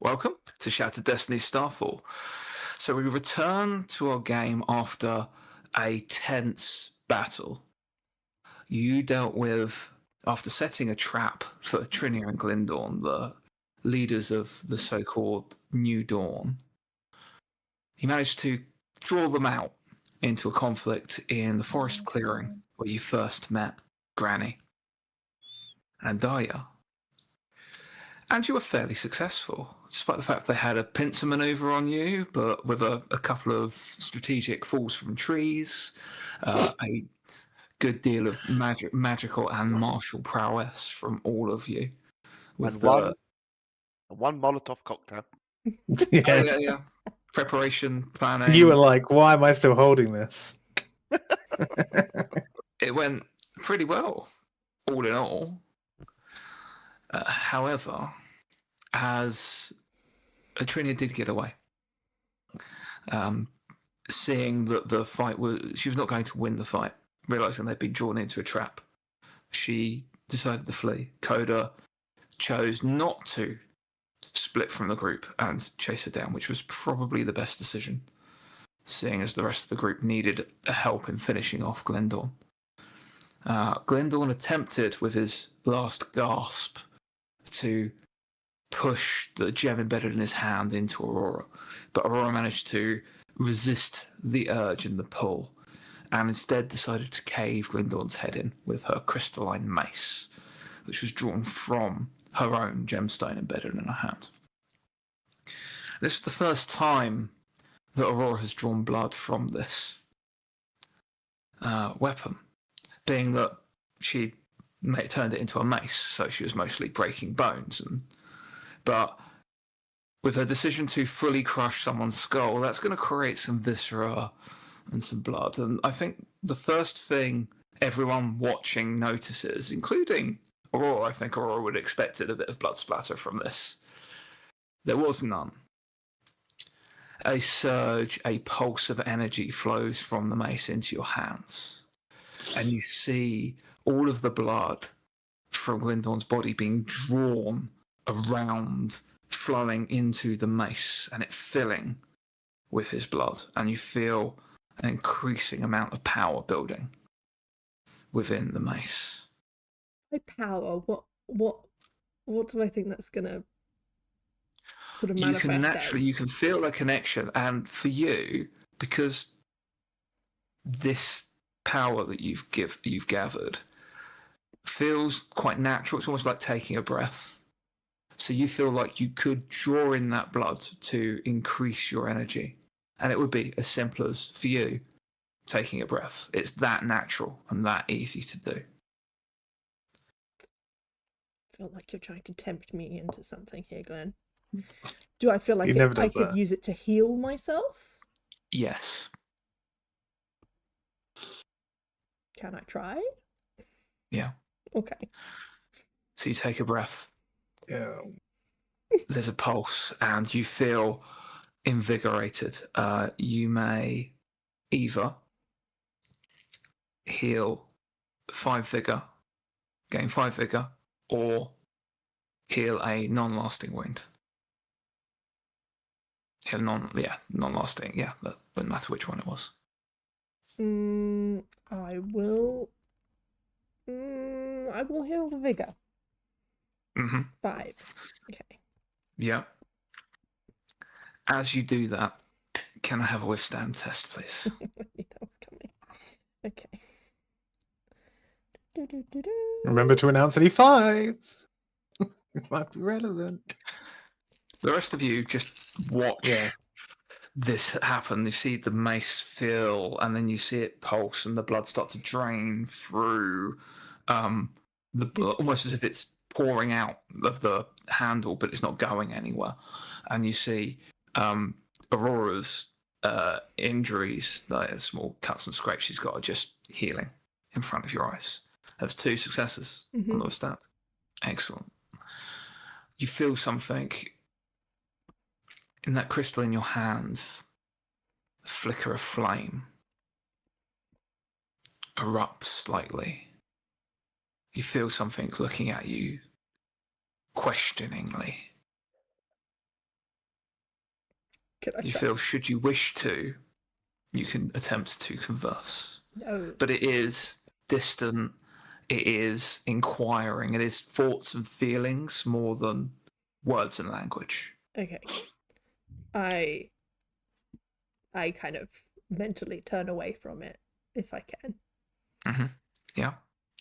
Welcome to Shattered Destinies Starfall. So we return to our game after a tense battle. You dealt with, after setting a trap for Trinia and Glyndorn, the leaders of the so-called New Dawn. You managed to draw them out into a conflict in the forest clearing where you first met Granny and Daya. And you were fairly successful, despite the fact they had a pincer maneuver on you, but with a couple of strategic falls from trees, a good deal of magical and martial prowess from all of you. With And the one Molotov cocktail. yeah, preparation, planning. You were like, why am I still holding this? It went pretty well, all in all. However, as Atrinia did get away, seeing that the fight she was not going to win the fight, realizing they'd been drawn into a trap, she decided to flee. Koda chose not to split from the group and chase her down, which was probably the best decision, seeing as the rest of the group needed help in finishing off Glyndorn. Glyndorn attempted with his last gasp to push the gem embedded in his hand into Aurora, but Aurora managed to resist the urge and the pull, and instead decided to cave Glyndorn's head in with her crystalline mace, which was drawn from her own gemstone embedded in her hand. This was the first time that Aurora has drawn blood from this weapon, being that she turned it into a mace, so she was mostly breaking bones. But with her decision to fully crush someone's skull, that's going to create some viscera and some blood. And I think the first thing everyone watching notices, including Aurora, I think Aurora would have expected a bit of blood splatter from this. There was none. A surge, a pulse of energy flows from the mace into your hands. And you see all of the blood from Glyndorn's body being drawn around, flowing into the mace, and it filling with his blood. And you feel an increasing amount of power building within the mace. By power, what do I think that's gonna sort of manifest You can feel a connection, and for you, because this power that you've gathered feels quite natural. It's almost like taking a breath. So you feel like you could draw in that blood to increase your energy, and it would be as simple as, for you, taking a breath. It's that natural and that easy to do. I feel like you're trying to tempt me into something here, Glenn. Do I feel like I could use it to heal myself? Yes. Can I try? Yeah. Okay. So you take a breath. Yeah. There's a pulse, and you feel invigorated. You may either heal 5 vigor, gain 5 vigor, or heal a non-lasting wound. Non-lasting. Yeah, that wouldn't matter which one it was. I will heal the vigor. 5. Okay. Yeah. As you do that, can I have a withstand test, please? I knew that was coming. Okay. Remember to announce any 5s. It might be relevant. The rest of you just watch this happen. You see the mace fill, and then you see it pulse, and the blood start to drain through the blood, almost as if it's pouring out of the handle, but it's not going anywhere. And you see Aurora's injuries, like small cuts and scrapes she's got, are just healing in front of your eyes. That's 2 successes on the withstand. Excellent. You feel something in that crystal in your hands, a flicker of flame erupts slightly. You feel something looking at you questioningly. You feel, should you wish to, you can attempt to converse. No. But it is distant, it is inquiring, it is thoughts and feelings more than words and language. Okay. I kind of mentally turn away from it if I can. Mm-hmm. Yeah.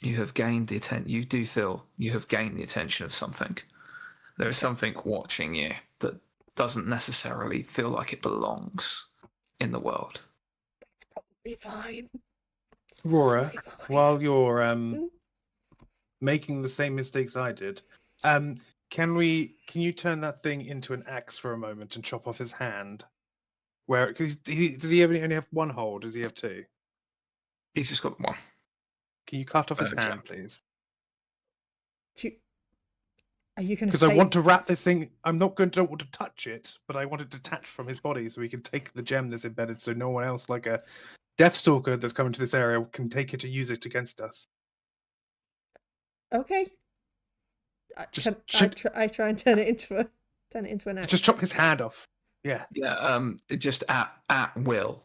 You have gained the attention. You do feel you have gained the attention of something. There is something watching you that doesn't necessarily feel like it belongs in the world. That's probably fine. Aurora, while you're making the same mistakes I did, can you turn that thing into an axe for a moment and chop off his hand? Does he only have one hole? Does he have two? He's just got one. Can you cut off his hand, please? Are you going to? Because I want to wrap this thing. Don't want to touch it, but I want it detached from his body so we can take the gem that's embedded, so no one else, like a Deathstalker that's coming to this area, can take it to use it against us. Okay. I try and turn it into an axe. Just chop his hand off. Yeah. Yeah. Just at will.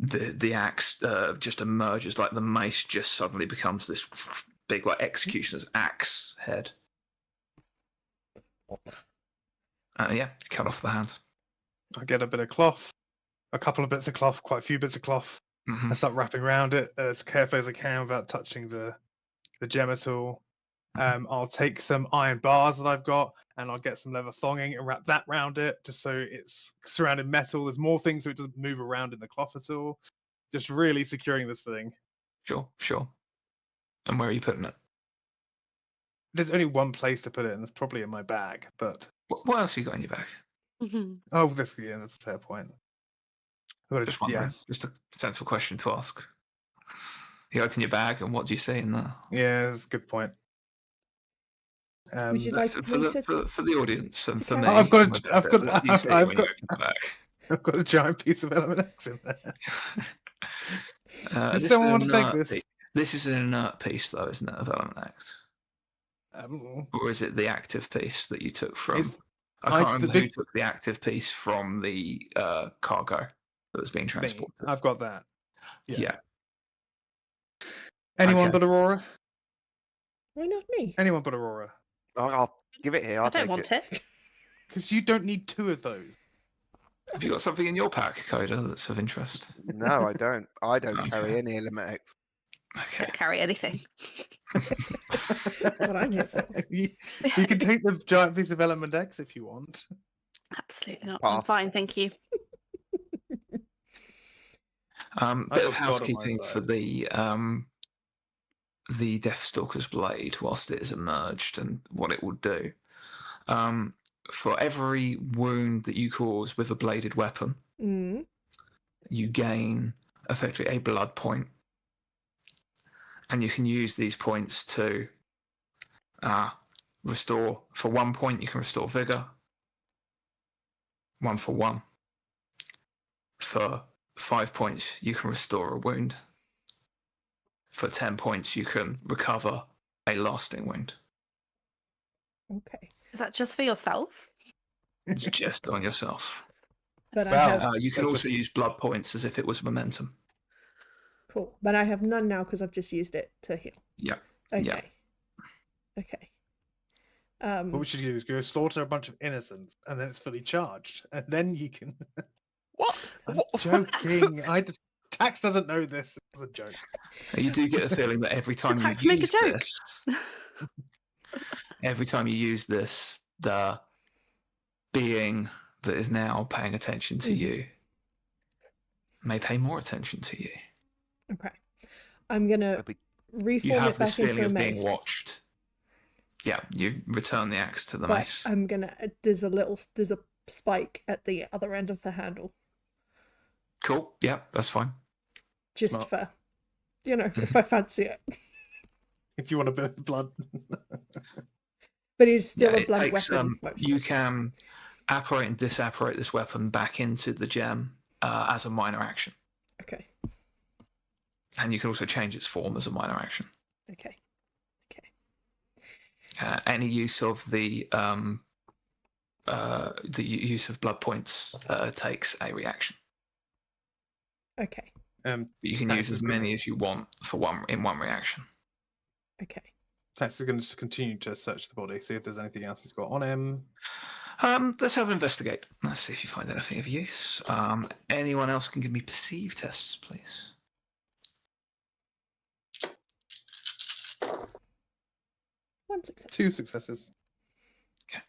The axe just emerges, like the mace just suddenly becomes this big, like, executioner's axe head. Yeah, cut off the hand. I get a bit of cloth, a couple of bits of cloth, quite a few bits of cloth. Mm-hmm. I start wrapping around it as carefully as I can without touching the gem at all. I'll take some iron bars that I've got, and I'll get some leather thonging and wrap that around it, just so it's surrounded metal. There's more things so it doesn't move around in the cloth at all. Just really securing this thing. Sure. And where are you putting it? There's only one place to put it, and it's probably in my bag. But what else have you got in your bag? Oh, that's a fair point. Just wondering. Just a sensible question to ask. You open your bag, and what do you see in there? Yeah, that's a good point. Would you like for the audience and for me? I've got a giant piece of Element X in there. Does someone want to take this? This is an inert piece, though, isn't it, of Element X? Or is it the active piece that you took from? I can't remember who took the active piece from the cargo that was being transported. I've got that. Yeah. Anyone but Aurora? Why not me? Anyone but Aurora. I'll give it here. I don't want it. Because you don't need two of those. Have you got something in your pack, Koda, that's of interest? No, I don't. I don't carry any Element X. Okay. Don't carry anything. What I'm here for. You can take the giant piece of Element X if you want. Absolutely not. I'm fine, thank you. Bit of housekeeping for the Deathstalker's blade whilst it is emerged and what it will do. For every wound that you cause with a bladed weapon, you gain effectively a blood point. And you can use these points to restore. For 1 point, you can restore vigor. 1 for 1. For 5 points, you can restore a wound. For 10 points, you can recover a lasting wound. Okay. Is that just for yourself? It's just on yourself. But you can also use blood points as if it was momentum. Cool. But I have none now because I've just used it to heal. Yeah. Okay. Yeah. Okay. What we should do is go slaughter a bunch of innocents, and then it's fully charged, and then you can. What? I'm joking. Ptaxx doesn't know this. It was a joke. You do get a feeling that every time you use this, every time you use this, the being that is now paying attention to you may pay more attention to you. Okay. I'm gonna reform it back into a mace. Being watched. Yeah, you return the axe to the mace. I'm gonna. There's a spike at the other end of the handle. Cool. Yeah, that's fine. Just for, if I fancy it. If you want a bit of blood. But it's still a blunt weapon. You can apparate and disapparate this weapon back into the gem as a minor action. Okay. And you can also change its form as a minor action. Okay. Any use of the the use of blood points takes a reaction. Okay. You can use as many as you want for one reaction. Okay. Ptaxx is going to continue to search the body, see if there's anything else he's got on him. Let's have an investigate. Let's see if you find anything of use. Anyone else can give me perceive tests, please. One success. 2 successes. Okay.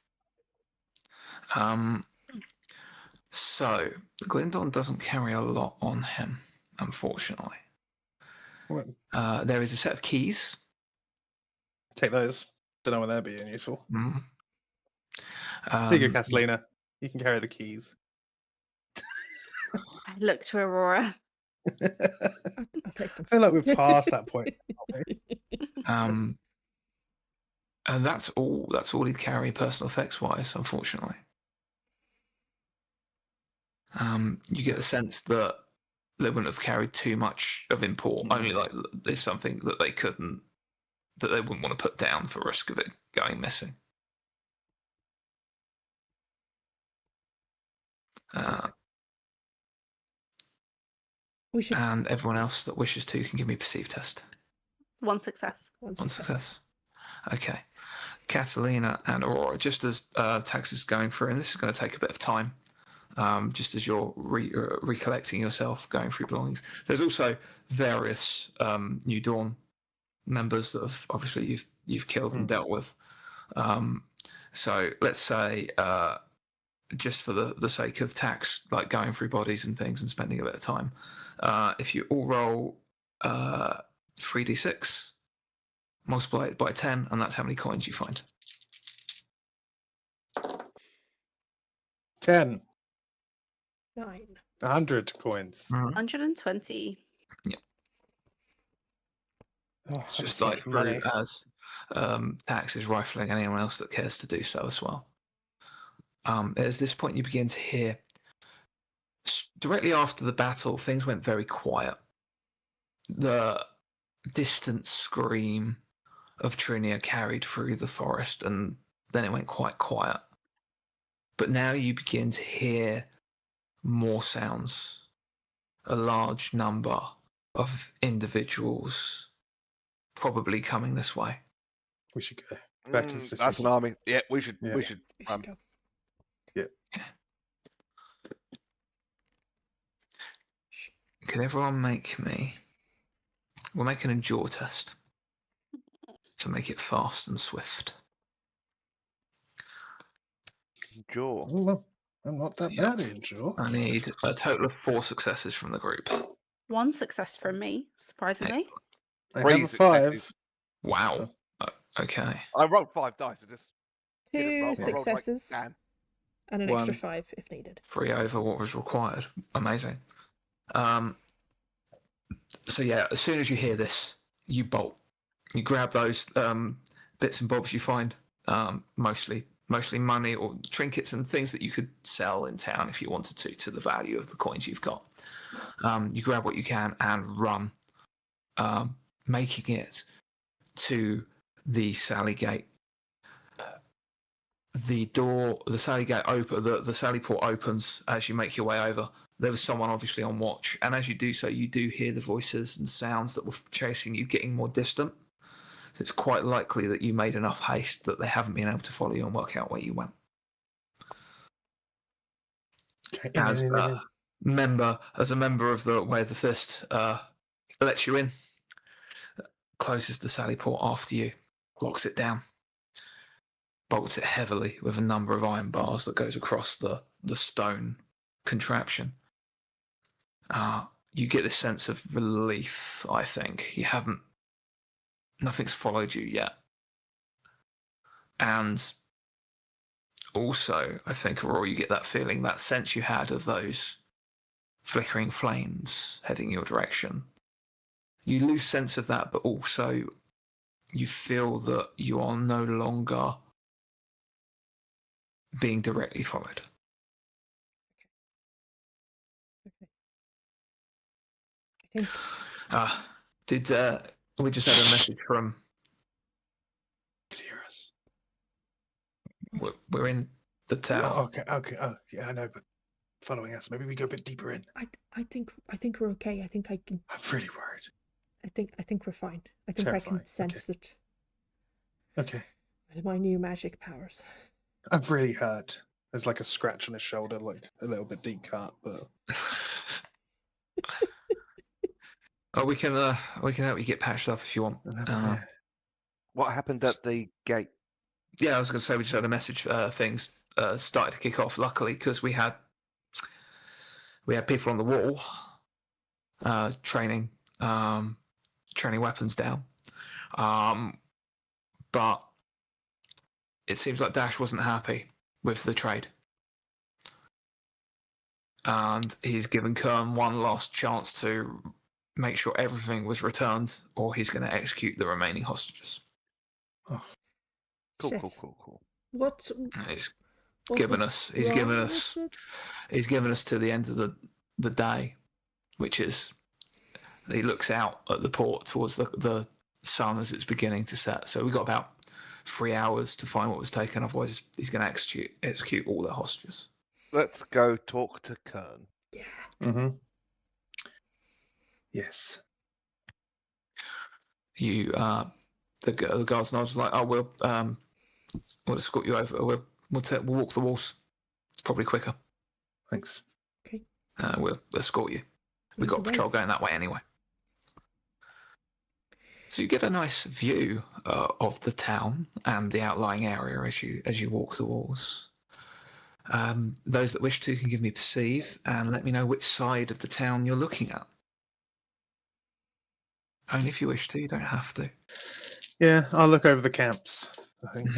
So Glindon doesn't carry a lot on him, unfortunately. What? There is a set of keys. Take those. Don't know whether they're being useful. Mm. There you go, Catalina. You can carry the keys. I look to Aurora. I'll take them. I feel like we've passed that point. And that's all he'd carry personal effects wise, unfortunately. You get the sense that they wouldn't have carried too much of import. Only like there's something that they wouldn't want to put down for risk of it going missing. We should. And everyone else that wishes to can give me a perceive test. 1 success. One success. Okay. Catalina and Aurora, just as Ptaxx is going through, and this is going to take a bit of time, just as you're recollecting yourself, going through belongings. There's also various New Dawn members that have obviously you've killed and dealt with. So let's say, just for the sake of Ptaxx, like going through bodies and things and spending a bit of time, if you all roll 3d6, multiply it by 10, and that's how many coins you find. 10. 9. 100 coins. 120. Yeah. Oh, It's just like through as Ptaxx is rifling anyone else that cares to do so as well. At this point, you begin to hear directly after the battle, things went very quiet. The distant scream of Trinia carried through the forest, and then it went quite quiet. But now you begin to hear more sounds, a large number of individuals probably coming this way. We should go back to the city. That's an army. Yeah, we should. Yeah. We should. We should go. Can everyone make me? We'll make an endure test to make it fast and swift. Jaw. Oh, well, I'm not that bad at endure. I need a total of 4 successes from the group. 1 success from me, surprisingly. I Three have a 5. successes. Wow. Okay. I rolled 5 dice. I just didn't 2 roll. I rolled like successes Dan. and an 1. extra 5 if needed. 3 over what was required. Amazing. So yeah, as soon as you hear this, you bolt. You grab those bits and bobs you find, mostly money or trinkets and things that you could sell in town if you wanted to the value of the coins you've got. You grab what you can and run, making it to the Sally Gate. The Sally Gate the Sally Port opens as you make your way over. There was someone obviously on watch, and as you do so, you do hear the voices and sounds that were chasing you getting more distant. So it's quite likely that you made enough haste that they haven't been able to follow you and work out where you went. As a member of the Way of the Fist, lets you in, closes the Sally Port after you, locks it down, bolts it heavily with a number of iron bars that goes across the stone contraption. You get this sense of relief, I think. Nothing's followed you yet. And also, I think, Aurora, you get that feeling, that sense you had of those flickering flames heading your direction. You lose sense of that, but also you feel that you are no longer being directly followed. Okay. We just had a message from... Could hear us. We're in the tower. Okay. Oh, yeah, I know, but following us, maybe we go a bit deeper in. I think we're okay. I think I can. I'm really worried. I think we're fine. I think I Terrifying. can sense that Okay. with my new magic powers. I'm really hurt. There's like a scratch on his shoulder, like a little bit deep cut, but Oh, we can help you get patched up if you want. yeah. What happened at the gate? Yeah, I was going to say we just had a message. Things started to kick off. Luckily, because we had people on the wall training weapons down. But it seems like Dash wasn't happy with the trade, and he's given Kern one last chance to make sure everything was returned, or he's going to execute the remaining hostages. Oh, Cool. What He's what given was us wrong with it? he's given us to the end of the day, which is he looks out at the port towards the sun as it's beginning to set. So we've got about 3 hours to find what was taken. Otherwise, he's going to execute all the hostages. Let's go talk to Kern. Yeah. Mm-hmm. Yes. You the guards nods like, oh, we'll escort you over. We'll walk the walls. It's probably quicker. Thanks. Okay. We'll escort you. We've got a patrol going that way anyway. So you get a nice view of the town and the outlying area as you walk the walls. Those that wish to can give me perceive and let me know which side of the town you're looking at. Only if you wish to. You don't have to. Yeah, I'll look over the camps, I think.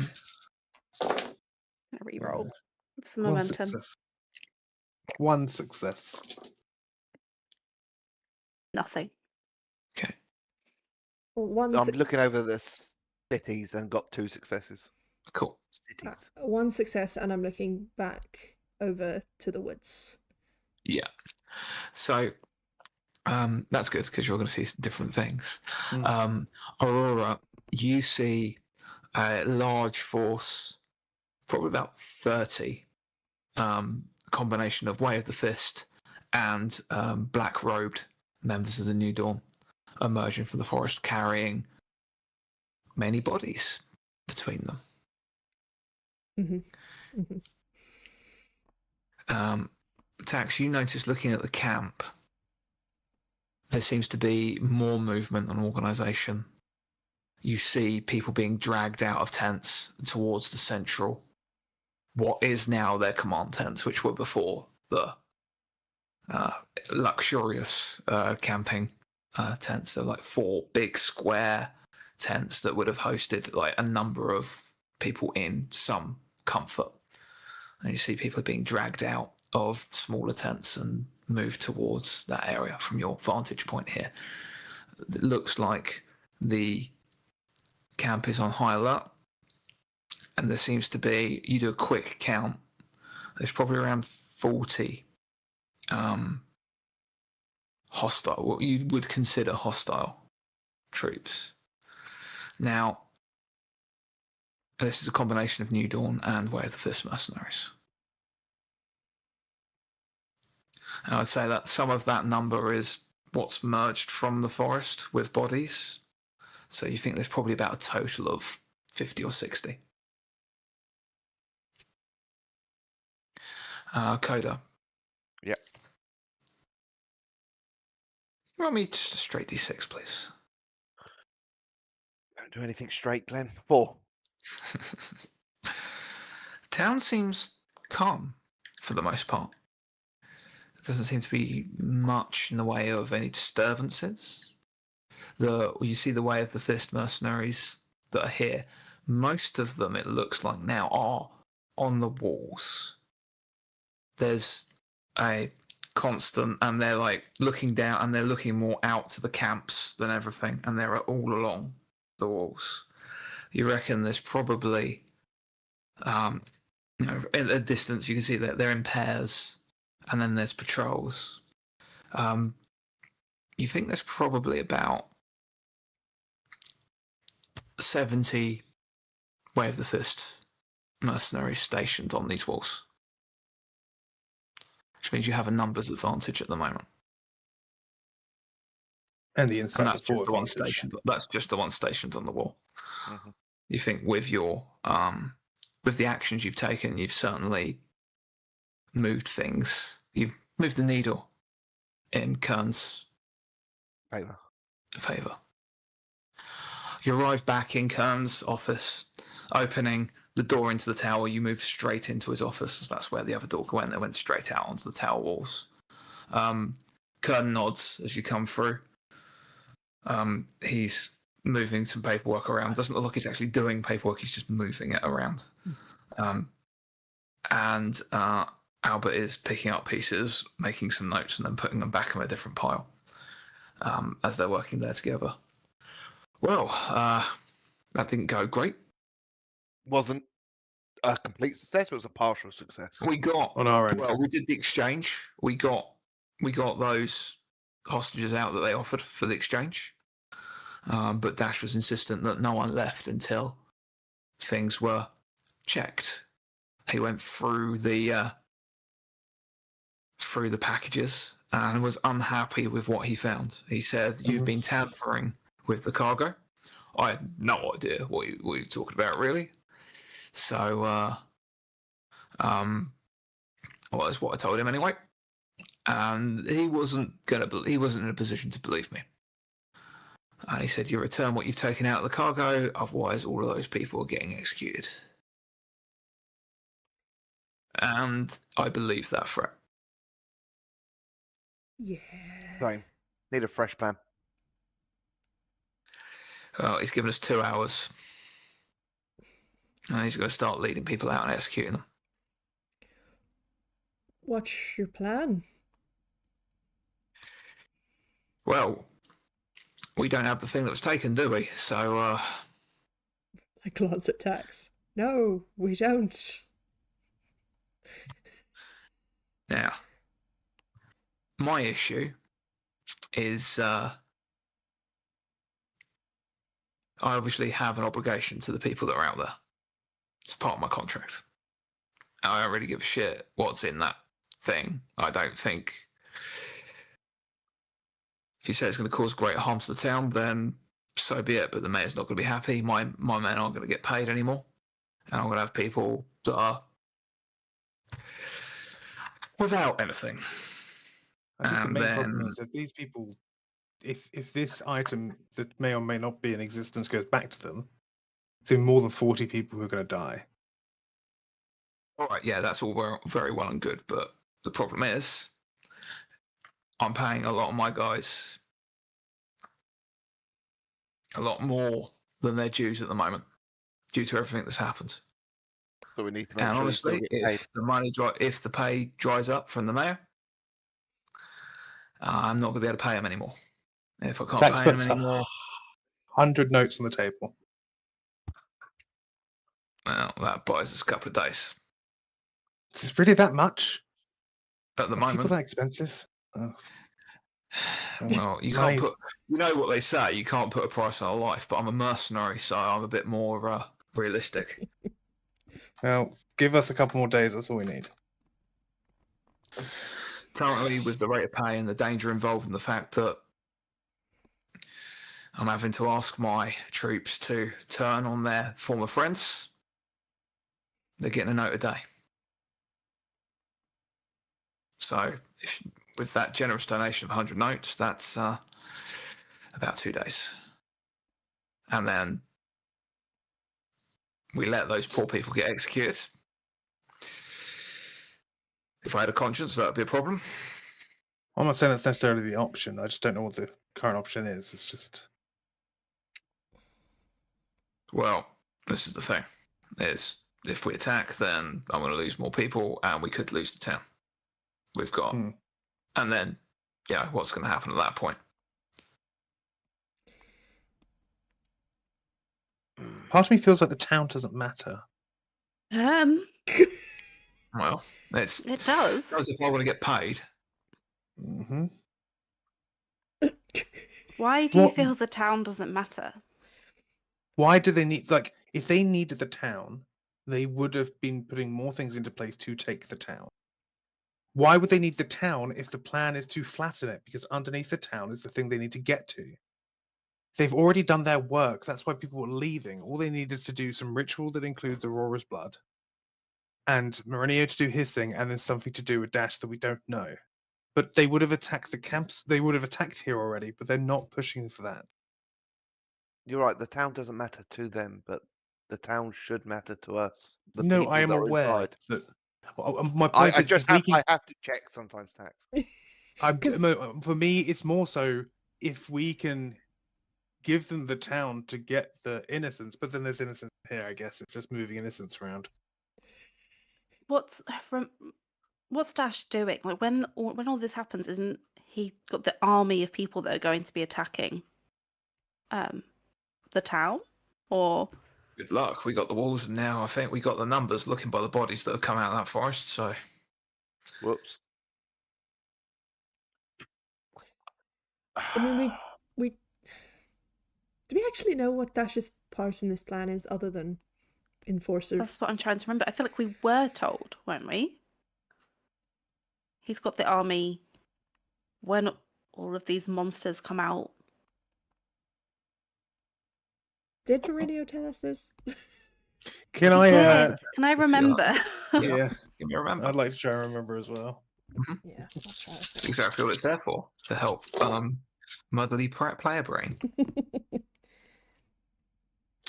A reroll. It's the One momentum. success. One success. Nothing. Okay. One I'm looking over the cities and got 2 successes. Cool. Cities. one success, and I'm looking back over to the woods. Yeah. So that's good because you're going to see different things. Aurora, you see a large force, probably about 30, combination of Way of the Fist and black-robed members of the New Dawn emerging from the forest carrying many bodies between them. Mm-hmm. Mm-hmm. Ptaxx, you notice looking at the camp, there seems to be more movement and organisation. You see people being dragged out of tents towards the central, what is now their command tents, which were before the luxurious camping tents. They're like 4 big square tents that would have hosted like a number of people in some comfort. And you see people being dragged out of smaller tents and moved towards that area from your vantage point here. It looks like the camp is on high alert, and there seems to be, you do a quick count, there's probably around 40 hostile, what you would consider hostile troops. Now, this is a combination of New Dawn and Way of the Fist mercenaries. And I'd say that some of that number is what's merged from the forest with bodies. So you think there's probably about a total of 50 or 60. Koda. Yep. Roll me just a straight d6, please. Don't do anything straight, Glenn. 4. Town seems calm for the most part. There doesn't seem to be much in the way of any disturbances. You see the Way of the Fist mercenaries that are here. Most of them, it looks like now, are on the walls. There's a constant, and they're like looking down, and they're looking more out to the camps than everything, and they're all along the walls. You reckon there's probably, at a distance, you can see that they're in pairs, and then there's patrols. You think there's probably about 70 Way of the Fist mercenaries stationed on these walls, which means you have a numbers advantage at the moment. And the And inside that's just the one advantage. stationed. That's just the one stationed on the wall. Mm-hmm. You think with your with the actions you've taken, you've certainly moved things. You've moved the needle in Kern's favour. You arrive back in Kern's office, opening the door into the tower. You move straight into his office. That's where the other door went. They went straight out onto the tower walls. Kern nods as you come through. He's moving some paperwork around. Doesn't look like he's actually doing paperwork. He's just moving it around. And Albert is picking up pieces, making some notes, and then putting them back in a different pile as they're working there together. Well, that didn't go great. Wasn't a complete success. It was a partial success. On our end. Well, we did the exchange. We got those hostages out that they offered for the exchange. But Dash was insistent that no one left until things were checked. He went through the packages and was unhappy with what he found. He said, "You've been tampering with the cargo." I had no idea what you were talking about, really. So, well, that's what I told him anyway. And he wasn't in a position to believe me. And he said, "You return what you've taken out of the cargo, otherwise all of those people are getting executed." And I believe that threat. Yeah. Same. Need a fresh plan. Well, he's given us 2 hours. And he's going to start leading people out and executing them. What's your plan? Well, we don't have the thing that was taken, do we? So, I glance at Ptaxx. No, we don't. Now, my issue is I obviously have an obligation to the people that are out there. It's part of my contract. I don't really give a shit what's in that thing. I don't think... If you say it's going to cause great harm to the town, then so be it. But the mayor's not going to be happy. My men aren't going to get paid anymore. And I'm going to have people that are without anything. I think the And main then... problem is if these people, if this item that may or may not be in existence goes back to them, so more than 40 people who are going to die. All right, yeah, that's all very well and good, but the problem is I'm paying a lot of my guys a lot more than their dues at the moment due to everything that's happened. So we need to make And sure honestly, you still get paid. if the pay dries up from the mayor, I'm not going to be able to pay him anymore. And if I can't Ptaxx pay him puts anymore, 100 notes on the table. well, that buys us a couple of days. Is it really that much? At the Are moment, people that expensive? Oh. well, you can't put. You know what they say, you can't put a price on a life. But I'm a mercenary, so I'm a bit more realistic. Well, give us a couple more days. That's all we need. Currently, with the rate of pay and the danger involved, and the fact that I'm having to ask my troops to turn on their former friends, they're getting a note a day. So, with that generous donation of 100 notes, that's about 2 days. And then we let those poor people get executed. If I had a conscience, that would be a problem. I'm not saying that's necessarily the option. I just don't know what the current option is. It's just... Well, this is the thing. Is if we attack, then I'm going to lose more people, and we could lose the town. We've got... And then, yeah, what's going to happen at that point? Part of me feels like the town doesn't matter. Well, it does. If I want to get paid. Mm-hmm. Why do you feel the town doesn't matter? Why do they need, like, if they needed the town, they would have been putting more things into place to take the town. Why would they need the town if the plan is to flatten it? Because underneath the town is the thing they need to get to. They've already done their work. That's why people were leaving. All they needed to do some ritual that includes Aurora's blood, and Mourinho to do his thing, and then something to do with Dash that we don't know. But they would have attacked the camps. They would have attacked here already, but they're not pushing for that. You're right. The town doesn't matter to them, but the town should matter to us. The No, people I am that are aware inside. that. My point I is, just if we have, can, I have to check sometimes, Ptaxx. for me, it's more so if we can give them the town to get the innocence, but then there's innocence here. I guess it's just moving innocence around. What's Dash doing? Like when all this happens, isn't he got the army of people that are going to be attacking the town? Or Good luck. We got the walls, and now I think we got the numbers. Looking by the bodies that have come out of that forest, so Whoops. I mean, we do we actually know what Dash's part in this plan is, other than enforcer? that's what I'm trying to remember. I feel like we were told, weren't we? He's got the army when all of these monsters come out. Did Mourinho tell us this? Can He I? did. Can I if you remember? Yeah, give me a remember. I'd like to try and remember as well. Yeah, I'll try. That's exactly what it's there for, to help motherly player brain.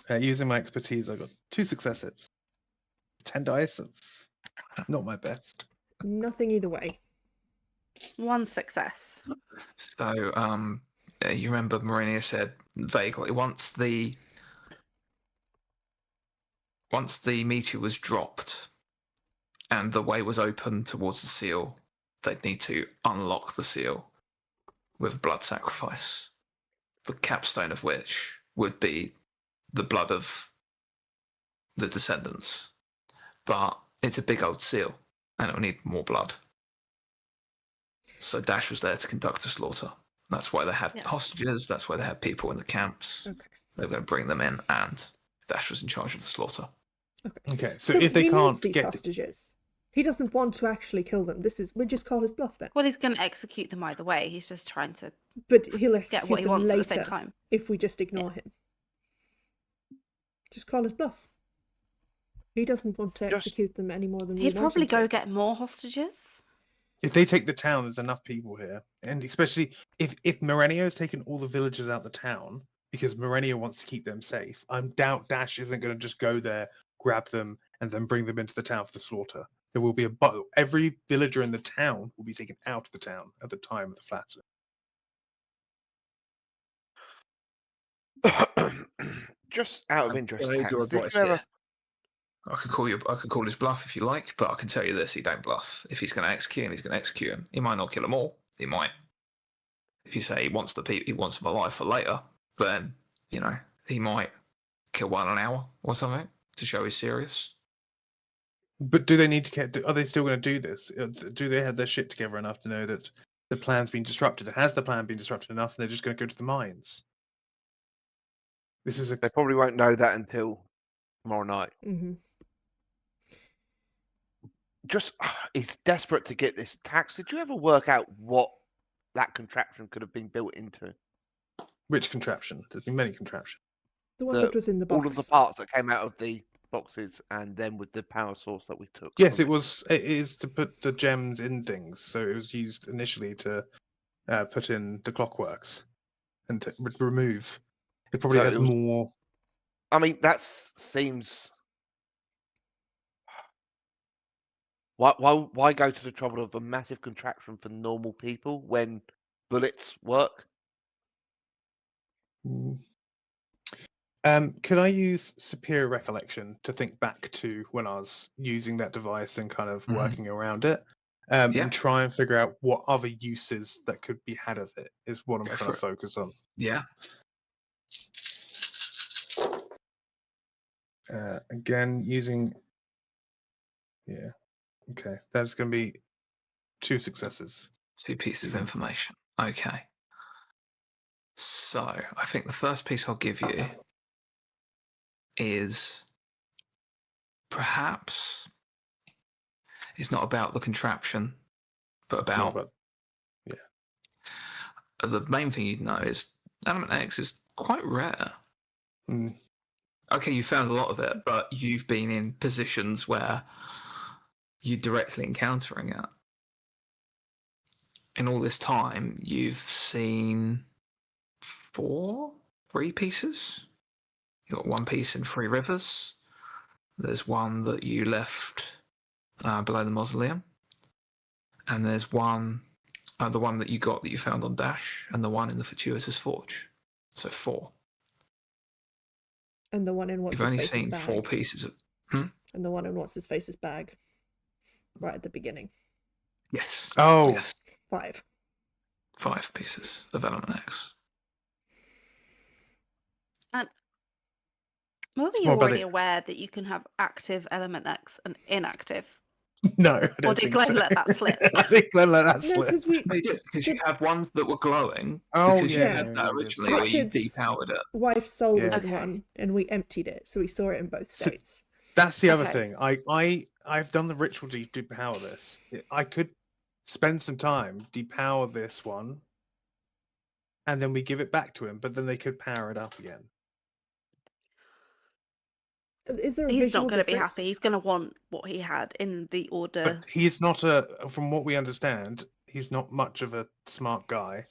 Using my expertise, I got 2 successes. 10 dice. It's not my best. Nothing either way. 1 success. So, you remember Mourinho said vaguely once the meteor was dropped and the way was open towards the seal, they'd need to unlock the seal with blood sacrifice, the capstone of which would be the blood of the descendants. But it's a big old seal, and it'll need more blood. So Dash was there to conduct a slaughter. That's why they had hostages. That's why they had people in the camps. Okay. They were going to bring them in, and Dash was in charge of the slaughter. Okay, so if they he can't needs these get hostages. He doesn't want to actually kill them. We just call his bluff then. Well, he's going to execute them either way. He's just trying to But he'll get execute what he them wants later at the same time. if we just ignore him. Just call his bluff. He doesn't want to execute them any more than we He'd want probably him to. go get more hostages. If they take the town, there's enough people here, and especially if Mourinho's taken all the villagers out the town because Mourinho wants to keep them safe, I doubt Dash isn't going to just go there, grab them, and then bring them into the town for the slaughter. There will be every villager in the town will be taken out of the town at the time of the flattening. Just out of interest, I need your Ptaxx, did advice you ever? here. I could call his bluff if you like, but I can tell you this: he don't bluff. If he's going to execute him, he's going to execute him. He might not kill them all. He might. If you say he wants them alive for later, then he might kill one an hour or something to show he's serious. But do they need to get? Are they still going to do this? Do they have their shit together enough to know that the plan's been disrupted? Has the plan been disrupted enough, and they're just going to go to the mines? They probably won't know that until tomorrow night. Mm-hmm. He's desperate to get this tax. Did you ever work out what that contraption could have been built into? Which contraption? There's been many contraptions. The one that was in the box. All of the parts that came out of the boxes, and then with the power source that we took. Yes, it is to put the gems in things. So it was used initially to put in the clockworks and to remove. It probably has more. I mean, that seems. Why go to the trouble of a massive contraption for normal people when bullets work? Could I use superior recollection to think back to when I was using that device and kind of working around it, and try and figure out what other uses that could be had of it is what I'm trying to focus on. Yeah. Again, using. Yeah. Okay, that's going to be 2 successes. 2 pieces of information. Okay. So, I think the first piece I'll give you is perhaps it's not about the contraption, but about the main thing you'd know is element X is quite rare. Mm. Okay, you found a lot of it, but you've been in positions where you're directly encountering it. In all this time, you've seen 3 pieces. You got 1 piece in Three Rivers. There's one that you left below the mausoleum, and there's one, the one that you got that you found on Dash, and the one in the Fortuitous Forge. So 4. And the one in what's You've his only face's seen bag. 4 pieces of. And the one in what's his face's bag, right at the beginning. Yes. Oh. Yes. 5. 5 pieces of element X. And maybe It's you're more about already it. aware that you can have active element X and inactive. No, I don't did think Glenn so. let that slip? I think Glenn let that No, slip. because we They did, because you had ones that were glowing. Oh, because you yeah, had yeah, that we did. originally where you Richard's depowered it. wife's soul was Yeah. in one, and we emptied it, so we saw it in both So- states. That's the other Okay. thing. I've done the ritual to depower this. I could spend some time, depower this one, and then we give it back to him, but then they could power it up again. Is there a He's visual not going to be difference? happy. He's going to want what he had in the order. But he's not from what we understand, he's not much of a smart guy.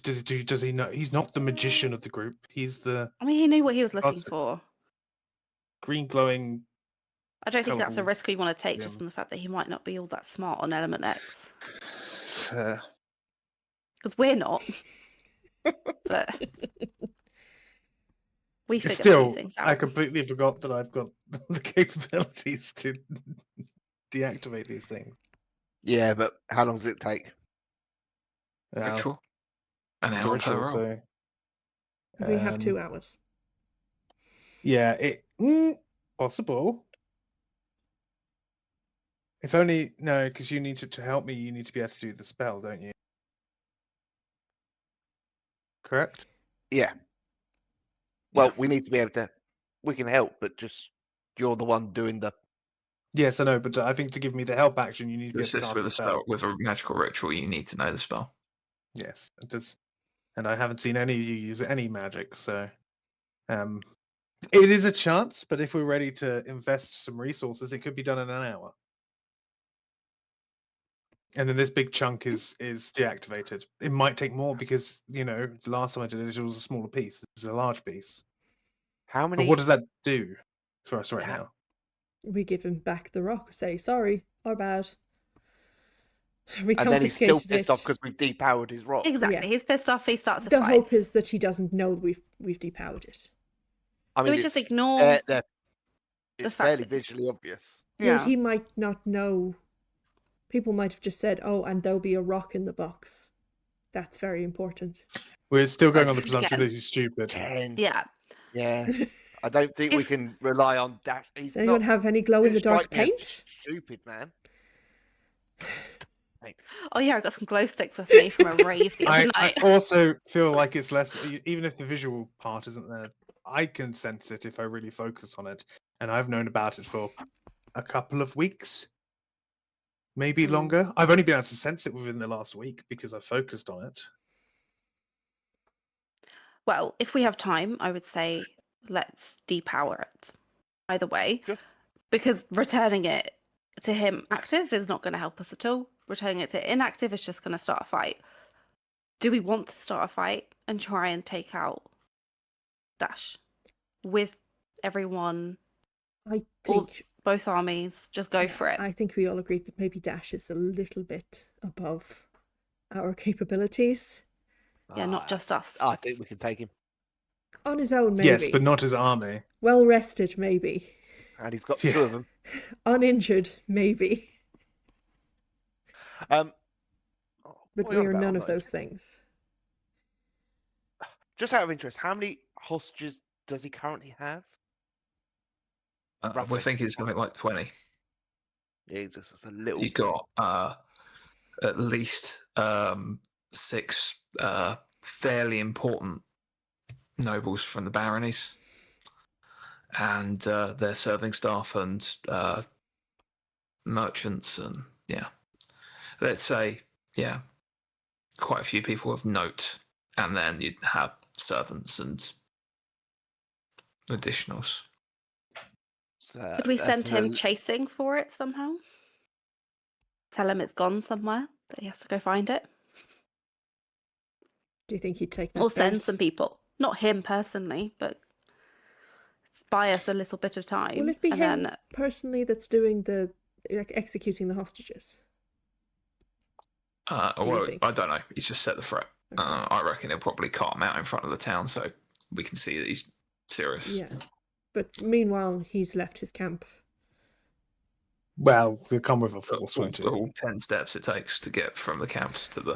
Does he know? He's not the magician of the group. He's the I mean, he knew what he was looking Awesome. for. green glowing. I don't think that's a Colourful risk we want to take, just gem. in the fact that he might not be all that smart on element X. Because we're not. But we figure Still, many things I out. completely forgot that I've got the capabilities to deactivate these things. Yeah, but how long does it take? Ritual. An It's a hour per ritual, roll. so We have 2 hours. yeah, possible. If only no, because you need to help me. You need to be able to do the spell, don't you? Correct. Yeah. Well, Yeah. we need to be able to. We can help, but just you're the one doing the. Yes, I know, but I think to give me the help action, you need to To be able to assist cast with the a spell. spell, with a magical ritual, you need to know the spell. Yes, it does. And I haven't seen any of you use any magic, so it is a chance. But if we're ready to invest some resources, it could be done in an hour. And then this big chunk is deactivated. It might take more because the last time I did it, it was a smaller piece. This is a large piece. How But many? what does that do for us right now? We give him back the rock, say, sorry, our bad. We And then he's still confiscated pissed it. off because we depowered his rock. Exactly. Yeah. He's pissed off. He starts a The fight. hope is that he doesn't know we've depowered it. I mean, we just it's ignore it's fact fairly that- visually obvious. Yeah. But Yeah. he might not know. People might have just said, "Oh, and there'll be a rock in the box." That's very important. We're still going on the Again. presumption that he's stupid. Ken. Yeah. Yeah. I don't think we If- can rely on Dash. Does He's anyone not. have any glow in the dark strike me as paint? Stupid man. Oh yeah, I got some glow sticks with me from a rave the other I night. also feel like it's less, even if the visual part isn't there, I can sense it if I really focus on it. And I've known about it for a couple of weeks, maybe longer. I've only been able to sense it within the last week because I focused on it. Well, if we have time, I would say let's depower it. Either way, Just because returning it to him active is not going to help us at all. Returning it to inactive is just going to start a fight. Do we want to start a fight and try and take out Dash with everyone, I all, think both armies? Just go for it. I think we all agreed that maybe Dash is a little bit above our capabilities. Yeah, not just us. I think we can take him. On his own, maybe. Yes, but not his army. Well rested, maybe. And he's got Yeah. 2 of them. Uninjured, maybe. But But we are none of those things. Just out of interest, how many hostages does he currently have? We're Roughly. thinking it's something like 20. Yeah, just a little. You got at least 6 fairly important nobles from the baronies, and their serving staff and merchants, and let's say quite a few people of note, and then you'd have servants and additionals. Could we send him chasing for it somehow? Tell him it's gone somewhere, that he has to go find it? Do you think he'd take that? Or send bet? some people. Not him personally, but buy us a little bit of time. Will it be and him then personally that's doing the executing the hostages? Well, think? I don't know. He's just set the threat. Okay. I reckon he'll probably cart him out in front of the town so we can see that he's serious. Yeah, but meanwhile he's left his camp. Well, we'll come with a force, won't it? All 10 steps it takes to get from the camps to the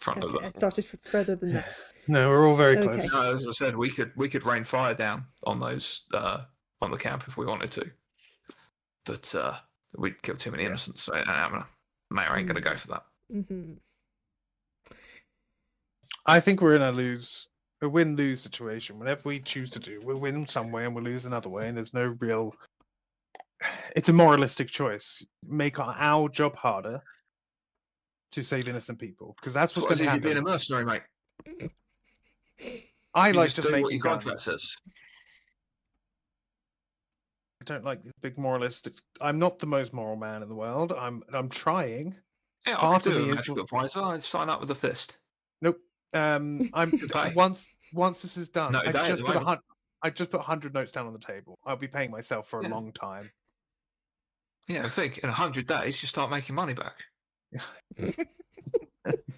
front of the... I thought it was further than that. No, we're all very Okay. close. No, as I said, we could rain fire down on those on the camp if we wanted to, but we'd kill too many innocents. So Mayor ain't gonna go for that. Mm-hmm. I think we're in a win-lose situation. Whatever we choose to do, we'll win some way and we'll lose another way, and there's no real. It's a moralistic choice. Make our job harder to save innocent people, because that's what's going to happen. Being a mercenary, mate. I You like just just do what making your contract guns. says. I don't like this big moralistic. I'm not the most moral man in the world. I'm trying. Yeah, I Part could of do me a is- magical advisor. I'd sign up with a fist. Nope. I'm pay. once this is done. No, I don't at just the put moment. I just put 100 notes down on the table. I'll be paying myself for a Yeah. long time. Yeah, I think in 100 days you start making money back.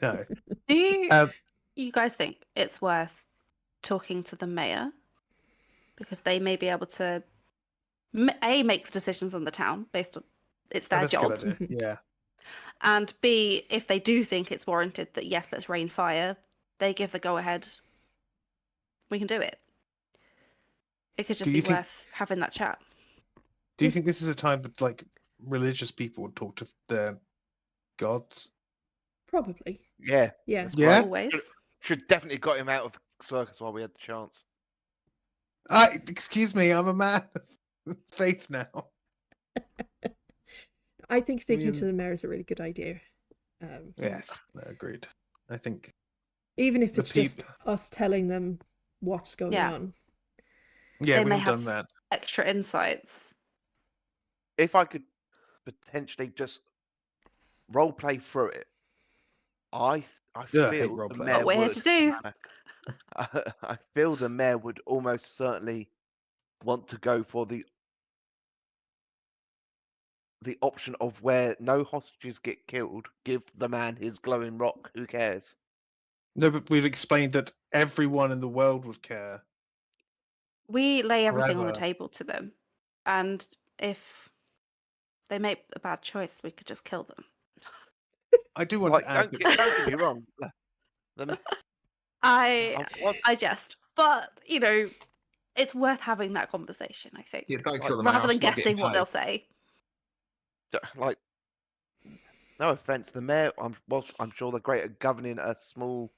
No. do you, Um, you guys think it's worth talking to the mayor? Because they may be able to A, make the decisions on the town based on it's their that's a job. good idea. Yeah. And B, if they do think it's warranted that yes, let's rain fire, they give the go ahead. We can do it. It could just Do be you think- worth having that chat. Do you think this is a time that like religious people would talk to their gods? Probably. Yeah, Yeah. that's Yeah? right. Always. Should definitely got him out of the circus while we had the chance. Excuse me, I'm a man of faith now. I think speaking mean- to the mayor is a really good idea. Yes, no, agreed. I think Even if The it's just peop- us telling them what's going Yeah. on. yeah, They we've may done have- that. Extra insights. If I could potentially just role play through it, I I hate feel role the play. mayor What we're here would. to do. I feel the mayor would almost certainly want to go for the option of where no hostages get killed. Give the man his glowing rock. Who cares? No, but we've explained that everyone in the world would care. We lay everything on the Forever. table to them. And if they make a bad choice, we could just kill them. I do want Like, to add don't get me wrong. The, I what's- jest. But, it's worth having that conversation, I think. Yeah, don't kill them Rather than guessing what they'll say. like, no offense, the mayor. I'm sure they're great at governing a small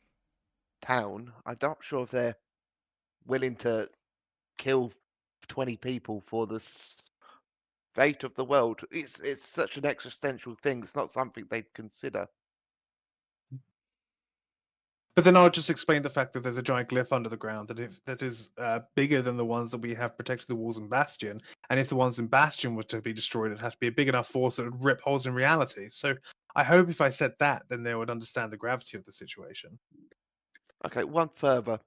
town. I'm not sure if they're willing to kill 20 people for the fate of the world. It's such an existential thing. It's not something they'd consider. But then I'll just explain the fact that there's a giant glyph under the ground that is bigger than the ones that we have protected the walls in Bastion. And if the ones in Bastion were to be destroyed, it'd have to be a big enough force that would rip holes in reality. So I hope if I said that, then they would understand the gravity of the situation. Okay, one further.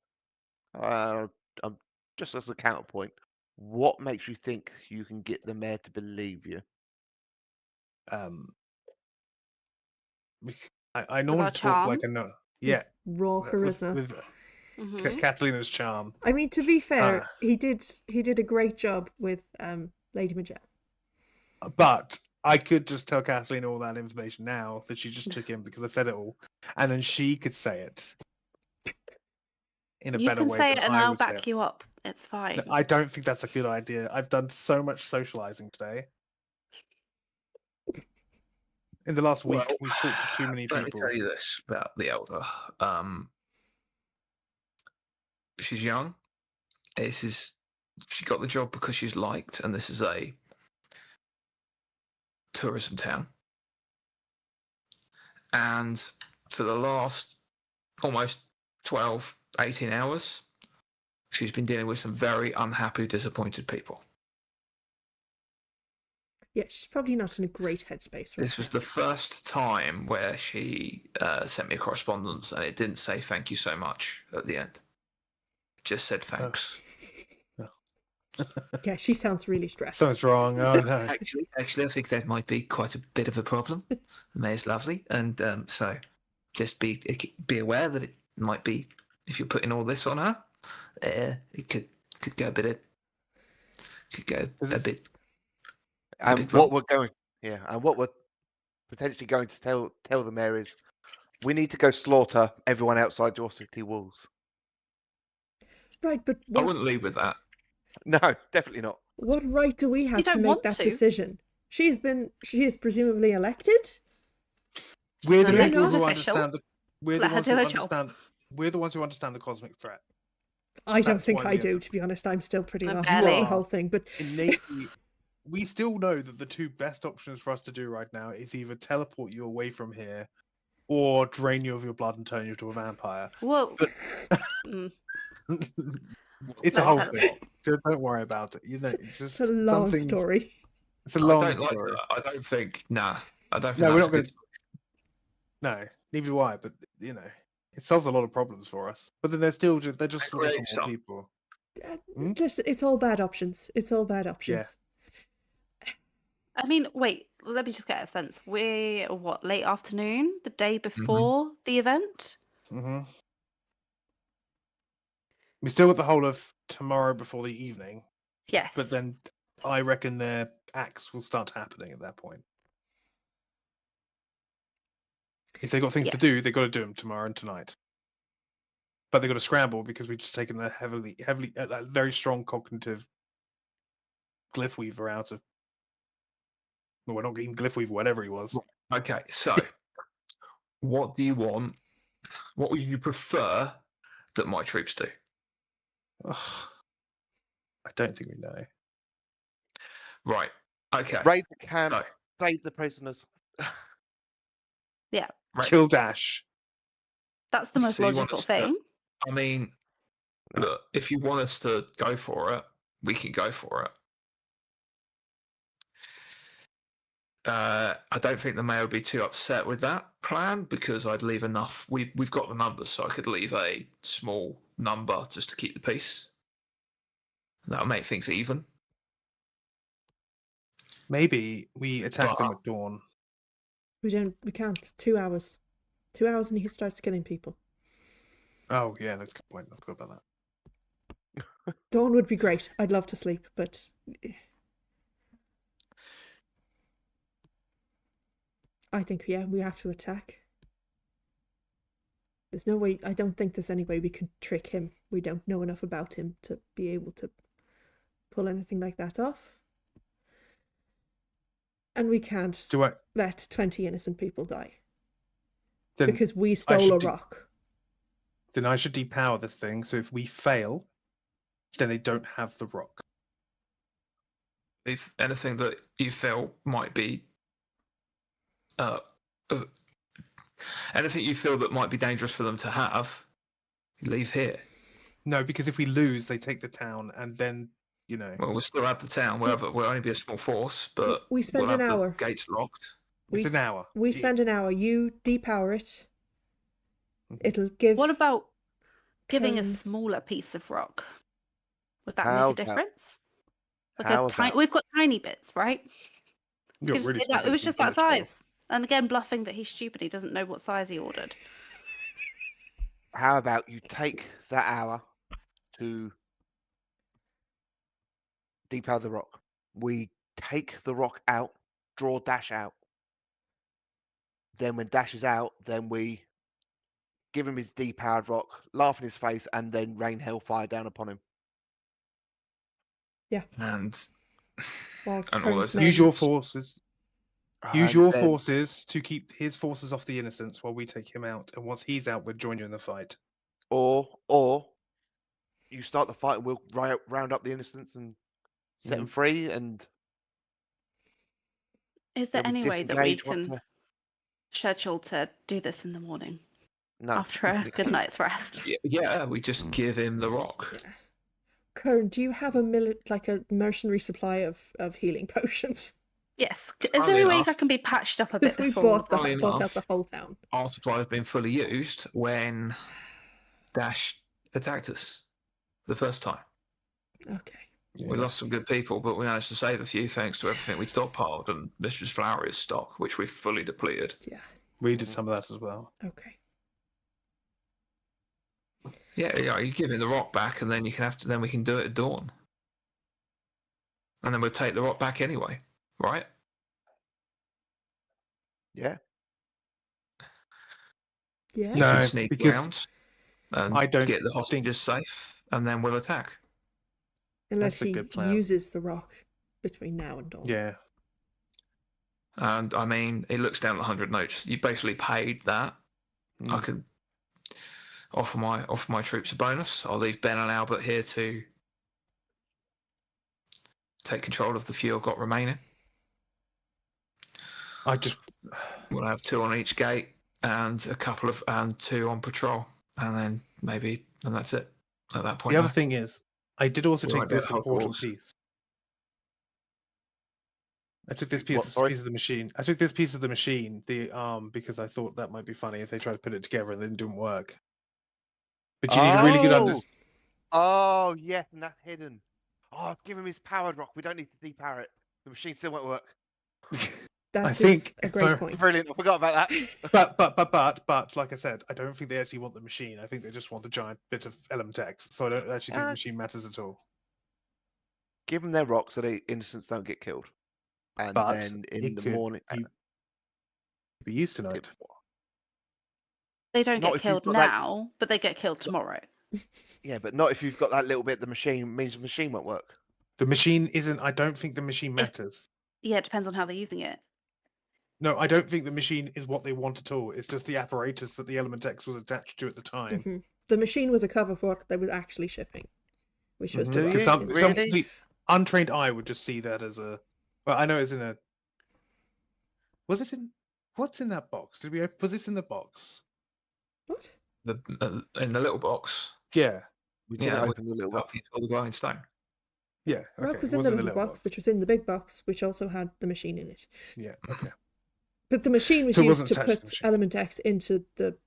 Just as a counterpoint, what makes you think you can get the mayor to believe you? I normally our talk like charm? a no. Yeah, His raw charisma. with Mhm. Catalina's charm. I mean, to be fair, Ah. he did a great job with Lady Magella. But I could just tell Catalina all that information now that she just took in because I said it all, and then she could say it in a You better can way say it than and I I'll would say back it. you up. It's fine. I don't think that's a good idea. I've done so much socializing today. In the last week, Well, we've talked to too many Let me people. tell you this about the elder. She's young. This is she got the job because she's liked, and this is a tourism town. And for the last almost 12, 18 hours, she's been dealing with some very unhappy, disappointed people. Yeah, she's probably not in a great headspace. This was the first time where she sent me a correspondence, and it didn't say thank you so much at the end. It just said thanks. Yeah, she sounds really stressed. Something's wrong. Oh no. Actually, I think that might be quite a bit of a problem. The mayor's lovely, and so just be aware that it might be, if you're putting all this on her, it could go a bit. And what we're going, and what we're potentially going to tell the mayor is, we need to go slaughter everyone outside your city walls. Right, but I wouldn't lead with that. No, definitely not. what right do we have to don't make want that to. decision? She is presumably elected. We're the Elected people who official. understand the. We're the Let her ones do who her job. understand. We're the ones who understand the cosmic threat. I don't That's think why I we do, have to be honest. I'm still pretty lost Barely. with the whole thing. But Innately, we still know that the two best options for us to do right now is either teleport you away from here, or drain you of your blood and turn you into a vampire. Well, But- mm, It's a Let's whole teleport. thing. So don't worry about it. You know, it's just it's a long something. story. It's a I long don't like story. that. I don't think. Nah, I don't think No, we're that's not a good. No, neither do I. But you know, it solves a lot of problems for us. But then they're just It looking for creates more some. people. Hmm? Listen, it's all bad options. It's all bad options. I mean, wait, let me just get a sense. We're what, late afternoon, the day before the event? Hmm. We still got the whole of tomorrow before the evening, Yes. but then I reckon their acts will start happening at that point. If they've got things to do, Yes. they've got to do them tomorrow and tonight. But they've got to scramble because we've just taken a very strong cognitive glyph weaver out of. Well, we're not getting glyph weaver, whatever he was. Okay, so what do you want? What would you prefer that my troops do? Ugh. I don't think we know. Right. Okay. Raid the camp, So, save the prisoners. Yeah, right. Kill Dash. that's the most So you want logical us to- thing. I mean, look, if you want us to go for it, we can go for it. I don't think the mayor would be too upset with that plan because I'd leave enough. We've got the numbers, so I could leave a small number just to keep the peace. That'll make things even. Maybe we attack them But- at dawn. We can't. 2 hours. 2 hours and he starts killing people. Oh yeah, that's a good point. I forgot about that. Dawn would be great. I'd love to sleep, but I think, yeah, we have to attack. There's no way, I don't think there's any way we could trick him. We don't know enough about him to be able to pull anything like that off. And we can't Do I? let 20 innocent people die. Then Because we stole should a do- rock. Then I should depower this thing. So if we fail, then they don't have the rock. if anything that you feel might be, anything you feel that might be dangerous for them to have, leave here. No, because if we lose, they take the town, and then you know. Well, we'll still have the town. We'll only be a small force, but We spend we'll an have hour. the gates locked. It's an hour. We spend an hour. You depower it. It'll give. What about giving a Um, smaller piece of rock? Would that How make a about- difference? Like how a tiny, about- we've got tiny bits, right? You We got could just really say small that. It was bits just in that bullet trail. size. And again, bluffing that he's stupid. He doesn't know what size he ordered. How about you take that hour to depower the rock? We take the rock out, draw Dash out. Then when Dash is out, then we give him his depowered rock, laugh in his face, and then rain hellfire down upon him. And While and all Kern's those men- Use your forces. Use And your then- forces to keep his forces off the innocents while we take him out. And once he's out, we'll join you in the fight. Or you start the fight, and we'll round up the innocents and set them free. And Is they'll there be any way that we disengaged once can they're... schedule to do this in the morning No. after a good night's rest? Yeah, we just give him the rock. Yeah. Kern, do you have a mercenary supply of healing potions? Yes. Is Funnily there any way enough- that can be patched up a bit Because we before? bought Funnily out enough- the whole town. Our supply has been fully used when Dash attacked us the first time. Okay. We lost some good people, but we managed to save a few thanks to everything we stockpiled and Mistress Flowery's stock, which we fully depleted. Yeah. We did some of that as well. Okay. Yeah, you give him the rock back, and then you can then we can do it at dawn, and then we'll take the rock back anyway, right? Yeah. Yeah. You No, can sneak because around and I don't get the think- hostages safe, and then we'll attack. Unless That's a he good plan. uses the rock between now and dawn. Yeah. And I mean, it looks down at 100 notes. You basically paid that. I could offer my troops a bonus. I'll leave Ben and Albert here to take control of the few I've got remaining. We'll have 2 on each gate and and 2 on patrol, and then that's it at that point. The other thing is, I did also We take won't be able this to hold important walls. piece. I took this What, sorry? piece of the machine. I took this piece of the machine, the arm, because I thought that might be funny if they tried to put it together and then it didn't work. But you need a really good understanding. Oh, yeah, and that's hidden. Oh, give him his powered rock. We don't need to depower it. The machine still won't work. That I is think a if great I- point. Brilliant. I forgot about that. But like I said, I don't think they actually want the machine. I think they just want the giant bit of element X. So I don't actually think the machine matters at all. Give them their rock so the innocents don't get killed. And But then in it the could morning... be used tonight. They don't Not get if you've killed got that- now, but they get killed tomorrow. Yeah, but not if you've got that little bit. The machine means the machine won't work. The machine isn't. I don't think the machine matters. Yeah, it depends on how they're using it. No, I don't think the machine is what they want at all. It's just the apparatus that the element X was attached to at the time. Mhm. The machine was a cover for what they were actually shipping, which was Mhm. the Do rock. you? Some instead. Really? complete untrained eye would just see that as a. Well, I know it's in a. Was it in? What's in that box? Did we? Was this in the box? What? In the little box. Yeah. We didn't Yeah, open the little Help box. you pull the glowing stone. Yeah. Okay. Rock was it in the was little box, which was in the big box, which also had the machine in it. Yeah. Okay. But the machine was So it used wasn't to attached to put the machine. Element X into the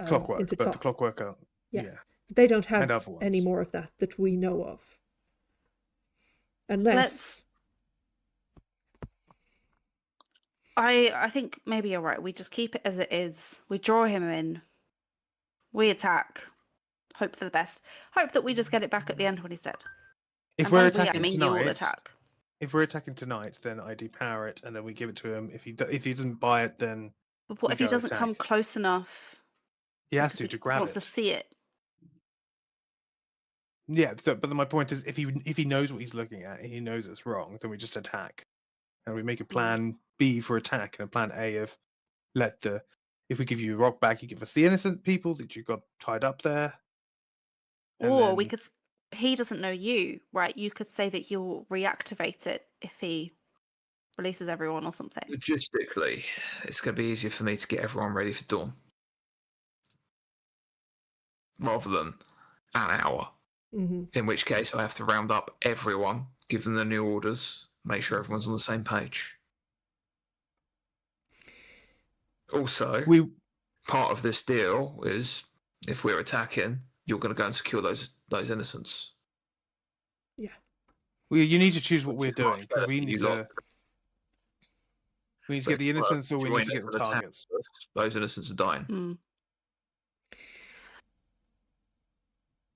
Clockwork, into but the top. clockwork out. Yeah. Yeah. They don't have And other ones. any more of that we know of. Unless I think maybe you're right. We just keep it as it is. We draw him in. We attack. Hope for the best. Hope that we just get it back at the end when he's dead. If And we're by we, attacking I mean tonight, you'll attack. if we're attacking tonight, then I depower it and then we give it to him. If he doesn't buy it, then But what we if he go doesn't come attack. close enough? he has because to he grab wants it. to see it. Yeah, but then my point is, if he knows what he's looking at, and he knows it's wrong, then we just attack, and we make a plan B for attack and a plan A of if we give you a rock back, you give us the innocent people that you got tied up there. and Or we then- could. He doesn't know you, right? You could say that you'll reactivate it if he releases everyone or something. Logistically, it's going to be easier for me to get everyone ready for dawn rather than an hour. Mhm. In which case, I have to round up everyone, give them the new orders, make sure everyone's on the same page. Also, part of this deal is if we're attacking, you're going to go and secure those innocents. you need to choose what Which we're is much doing because better we for need you to lot. get the innocents or we need to Join get us the for attack targets. first. Those innocents are dying. Mm.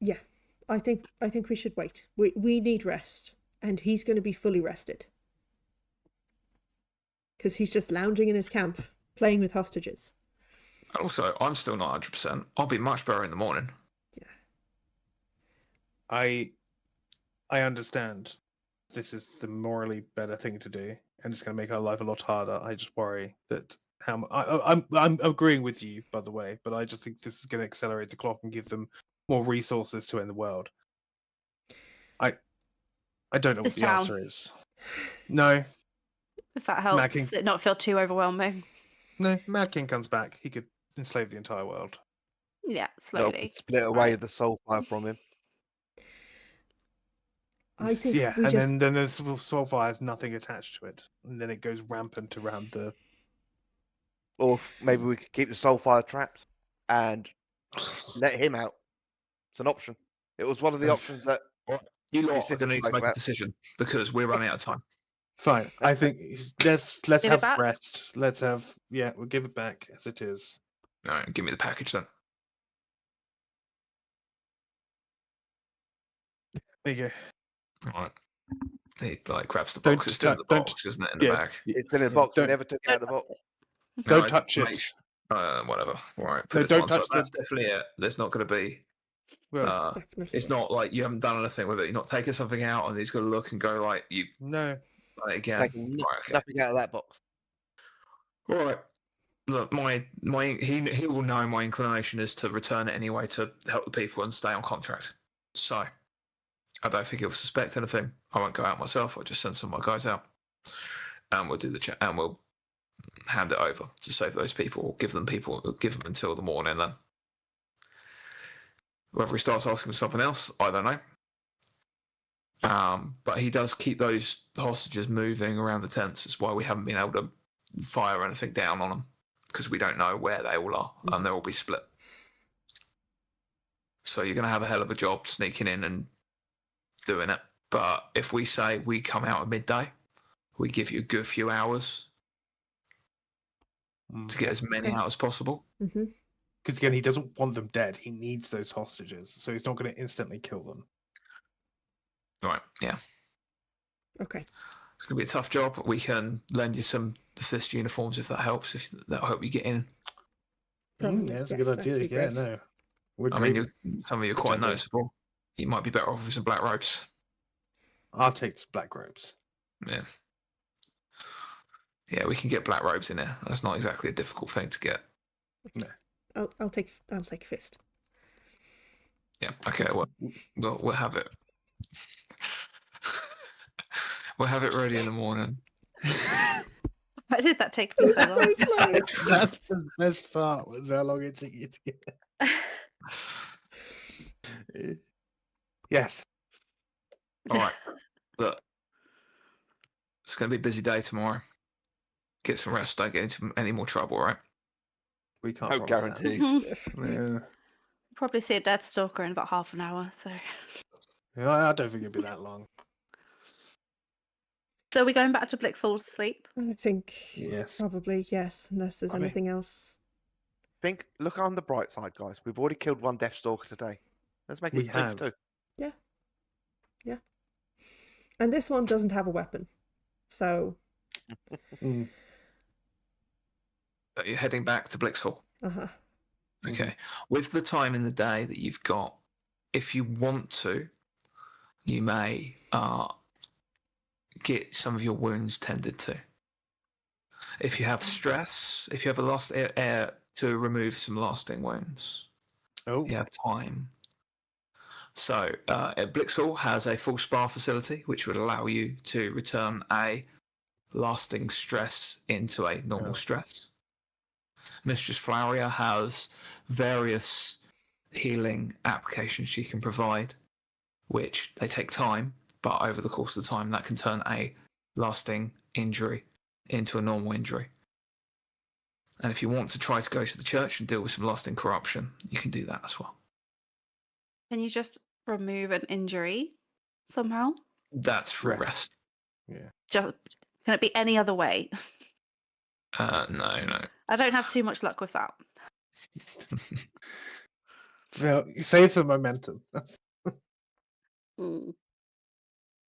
Yeah. I think we should wait. We need rest, and he's going to be fully rested. Because he's just lounging in his camp, playing with hostages. Also, I'm still not 100%. I'll be much better in the morning. I understand this is the morally better thing to do, and it's going to make our life a lot harder. I just worry that I'm agreeing with you, by the way, but I just think this is going to accelerate the clock and give them more resources to it in the world. I don't know what This the town. answer is. No, If that Mad helps, King. it not feel too overwhelming. no. Mad King comes back. He could enslave the entire world. Yeah, They'll slowly. split away the soul fire from him. I think Yeah, we and just then there's Soulfire has nothing attached to it, and then it goes rampant around the. Or maybe we could keep the soul fire trapped and let him out. It's an option. It was one of the options that You lot are sister going to need to spoke make a about. decision because we're running out of time. Fine. I think let's Give it have back? rest. Let's have we'll give it back as it is. All right, give me the package then. There you go. All right. He like grabs the Don't box. It's still in the don't- box, isn't it? In the yeah, bag. It's in a Yeah, box. We don't- never took it out of the box. Don't All right, touch make it. su- Whatever. All right. No, Put it don't on. So touch the- that's definitely it. There's not going to be. Well, definitely. It's not like you haven't done anything with it. You're not taking something out, and he's going to look and go like, "You no. done it again." Taking Right, okay. nothing out of that box. All right. Look, he will know my inclination is to return it anyway to help the people and stay on contract. So I don't think he'll suspect anything. I won't go out myself. I'll just send some of my guys out, and we'll do the chat, and we'll hand it over to save those people, or give them until the morning. Then whether he starts asking for something else, I don't know. But he does keep those hostages moving around the tents. That's why we haven't been able to fire anything down on them, because we don't know where they all are, and they'll all be split. So you're going to have a hell of a job sneaking in and doing it. But if we say we come out at midday, we give you a good few hours to get as many Okay. out as possible. Mm-hmm. Because again, he doesn't want them dead. He needs those hostages, so he's not going to instantly kill them. Right, yeah. Okay. It's going to be a tough job. We can lend you some the fist uniforms if that helps. If that'll help you get in. Probably, Yeah, that's a yes, good that'd idea. be Yeah, great. no. We're I mean, great. some of you are Good quite idea. noticeable. You might be better off with some black robes. I'll take the black robes. Yeah. Yeah, we can get black robes in there. That's not exactly a difficult thing to get. I'll take fist. Yeah. Okay. Well, we'll have it. We'll have it ready in the morning. Why did that take me so long? So slow. That's the best part, was how long it took you to get. Yes. All right. Look, it's going to be a busy day tomorrow. Get some rest. Don't get into any more trouble, all right? We can't No promise that. guarantees. Yeah. Probably see a Death Stalker in about half an hour. So I don't think it'll be that long. are we going back to Blixhall to sleep? I think Yes. probably yes, unless there's I mean- anything else. Look on the bright side, guys. We've already killed one Deathstalker today. Let's make We it 2 have. for 2. And this one doesn't have a weapon, so Mm. So you're heading back to Blixhall. uh-huh. Okay. With the time in the day that you've got, if you want to, you may get some of your wounds tended to. If you have stress, if you have a lost air to remove some lasting wounds, Oh. you have time. So Blixhall has a full spa facility, which would allow you to return a lasting stress into a normal Oh. stress. Mistress Floweria has various healing applications she can provide, which they take time, but over the course of the time that can turn a lasting injury into a normal injury. And if you want to try to go to the church and deal with some lasting corruption, you can do that as well. Can you just remove an injury somehow? That's for Rest. rest. Yeah. Just, can it be any other way? No. I don't have too much luck with that. Well, you save some momentum. Mm.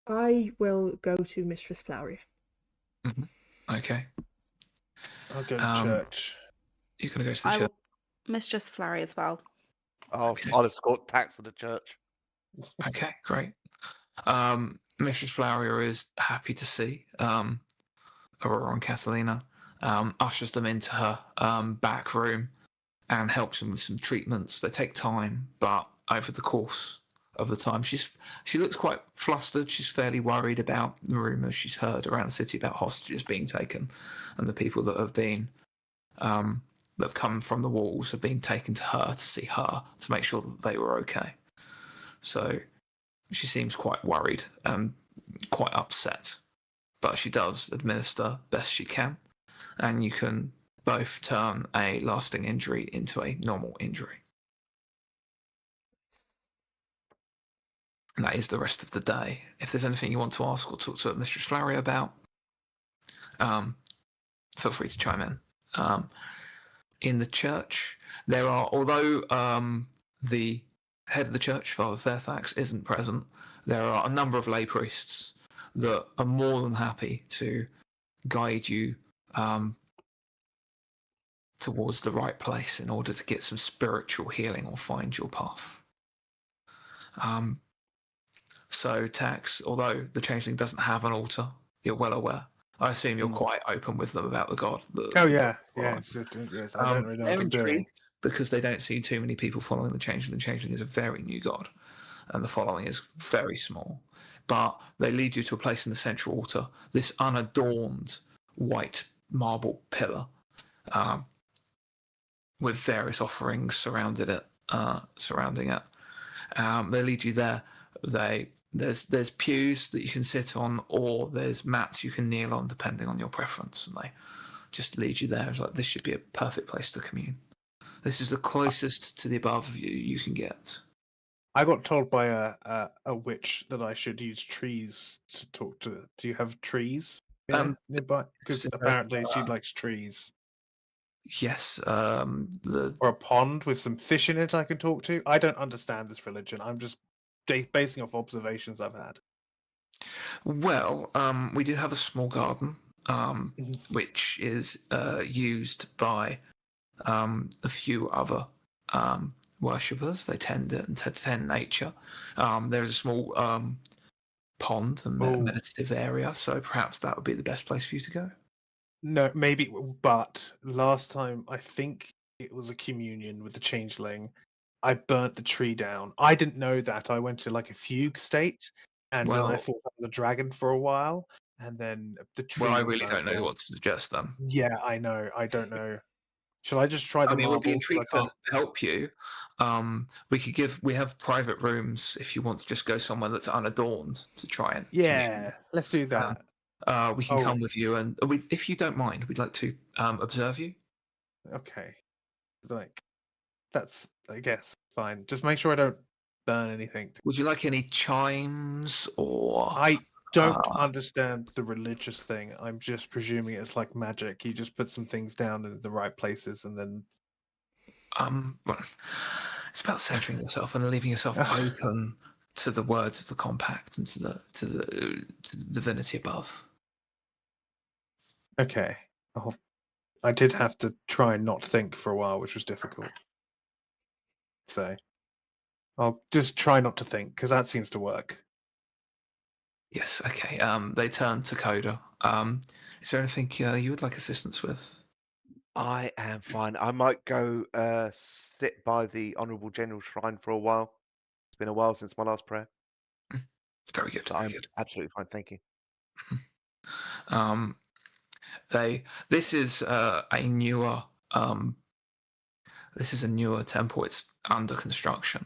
I will go to Mistress Flowery. Okay. I'll go to church. You're going to go to the I church. will Mistress Flurry as well. Okay. I'll escort Ptaxx to the church. Okay, great. Mistress Flowery is happy to see Aurora and Catalina. Ushers them into her back room and helps them with some treatments. They take time, but over the course of the time. She looks quite flustered. She's fairly worried about the rumours she's heard around the city about hostages being taken, and the people that have been that have come from the walls have been taken to her to see her to make sure that they were okay. So she seems quite worried and quite upset, but she does administer best she can, and you can both turn a lasting injury into a normal injury. And that is the rest of the day. If there's anything you want to ask or talk to Mistress Flurry about, feel free to chime in. In the church, there are, although the head of the church, Father Fairfax, isn't present, there are a number of lay priests that are more than happy to guide you towards the right place in order to get some spiritual healing or find your path. So Ptaxx, although the changeling doesn't have an altar, you're well aware. I assume you're quite open with them about the god. Yeah. Yes, I don't really know they're what I'm doing. intrigued because they don't see too many people following the changeling. The changeling is a very new god, and the following is very small. But they lead you to a place in the central altar, this unadorned white marble pillar, with various offerings surrounding it. They lead you there. There's pews that you can sit on, or there's mats you can kneel on, depending on your preference, and they just lead you there. It's like, this should be a perfect place to commune. This is the closest to the above you can get. I got told by a witch that I should use trees to talk to. Do you have trees nearby? Because apparently she likes trees. Yes, Or a pond with some fish in it I can talk to. I don't understand this religion. I'm just basing off observations I've had. Well, we do have a small garden, which is used by a few other worshippers. They tend it and tend nature. There's a small pond and meditative area, so perhaps that would be the best place for you to go. No, maybe, but last time I think it was a communion with the changeling. I burnt the tree down. I didn't know that. I went to like a fugue state, and then I thought that was a dragon for a while, and then the tree. Well, I really don't know what to suggest then. Yeah, I know. I don't know. Should I just try the marble? With the intrigue to help you, we have private rooms if you want to just go somewhere that's unadorned to try and. Yeah, let's do that. We can come with you, and if you don't mind, we'd like to observe you. Okay, that's, I guess, fine. Just make sure I don't burn anything. Would you like any chimes or? I don't understand the religious thing. I'm just presuming it's like magic. You just put some things down in the right places, and then. Well, it's about centering yourself and leaving yourself open to the words of the compact and to the divinity above. Okay. I did have to try and not think for a while, which was difficult. So I'll just try not to think, because that seems to work. Yes, okay. They turn to Koda. Is there anything you would like assistance with? I am fine. I might go sit by the Honourable General Shrine for a while. It's been a while since my last prayer. Very good. So I'm absolutely fine, thank you. This is a newer temple. It's under construction,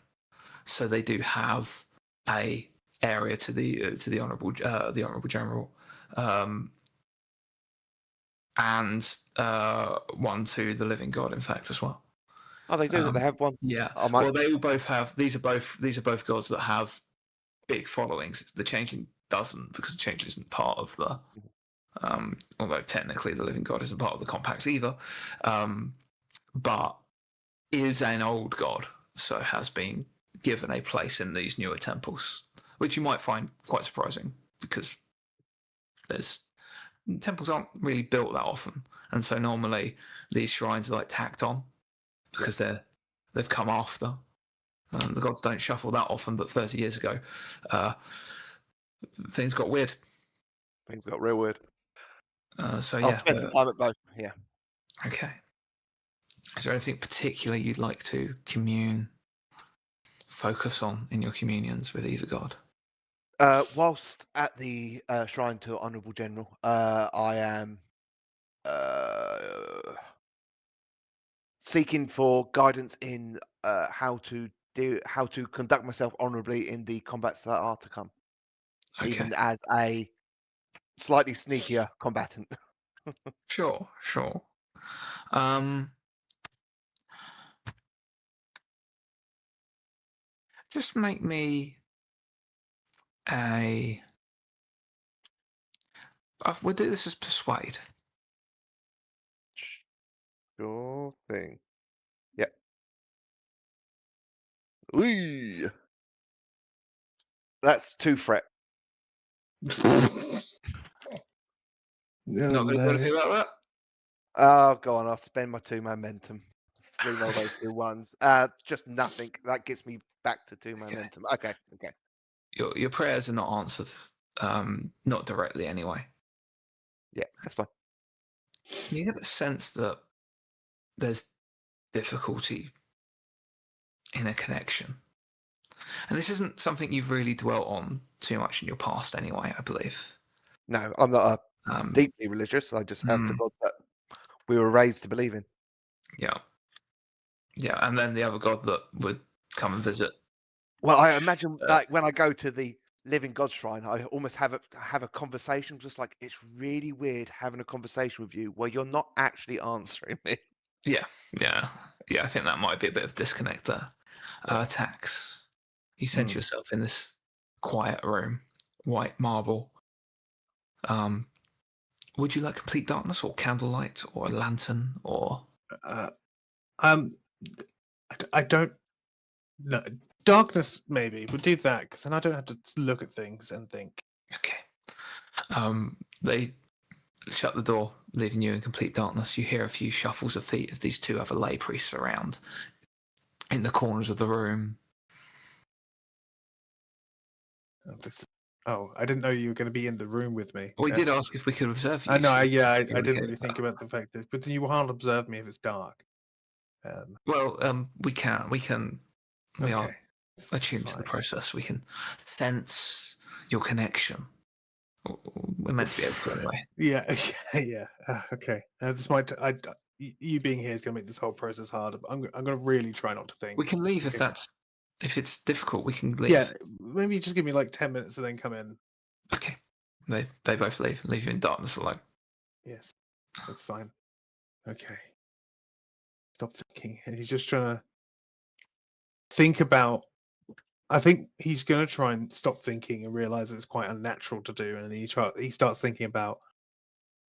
so they do have a area to the honourable general, and one to the living god, in fact, as well. Oh, they do. They have one. Yeah. Well, they all both have. These are both gods that have big followings. The changeling doesn't, because the changeling isn't part of the. Although technically the living god isn't part of the compacts either, but is an old god, so has been given a place in these newer temples, which you might find quite surprising, because temples aren't really built that often, and so normally these shrines are like tacked on because they've come after. The gods don't shuffle that often, but 30 years ago, things got weird. Things got real weird. So I'll spend some time at both. Yeah. Okay. Is there anything particular you'd like to commune focus on in your communions with either god? Whilst at the shrine to Honourable General, I am seeking for guidance in how to conduct myself honourably in the combats that are to come, Okay. even as a slightly sneakier combatant. Sure. Just make me a. We'll do this as persuade. Sure thing. Yep. Whee! That's 2 fret. Not going to do anything about that. Oh, go on. I'll spend my 2 momentum. Reroll those 2 ones. Just nothing. That gets me back to 2 momentum. Okay. Your prayers are not answered. Not directly, anyway. Yeah, that's fine. You get the sense that there's difficulty in a connection, and this isn't something you've really dwelt on too much in your past, anyway. I believe. No, I'm not Um, deeply religious. I just have the gods that we were raised to believe in. Yeah, and then the other god that would come and visit. Well, I imagine like when I go to the living God shrine, I almost have a conversation. Just like it's really weird having a conversation with you where you're not actually answering me. Yeah. I think that might be a bit of disconnect there. Ptaxx, you sent yourself in this quiet room, white marble. Would you like complete darkness, or candlelight, or a lantern, or? I don't know. Darkness, maybe. We'll do that, because then I don't have to look at things and think. Okay. They shut the door, leaving you in complete darkness. You hear a few shuffles of feet as these 2 other lay priests around in the corners of the room. Oh, I didn't know you were going to be in the room with me. We did ask if we could observe you. I know. I you're didn't okay really with think that. about the fact that, but then you can't observe me if it's dark. Well, we can. We are Okay. attuned to the process. We can sense your connection. We're meant to be able to anyway. Yeah. Okay. This might. You being here is going to make this whole process harder. But I'm going to really try not to think. We can leave Okay. if it's difficult. We can leave. Yeah. Maybe just give me like 10 minutes and then come in. Okay. They both leave you in darkness alone. Yes, that's fine. Okay. Stop thinking. And he's just trying to think about. I think he's going to try and stop thinking and realize it's quite unnatural to do. And he starts thinking about,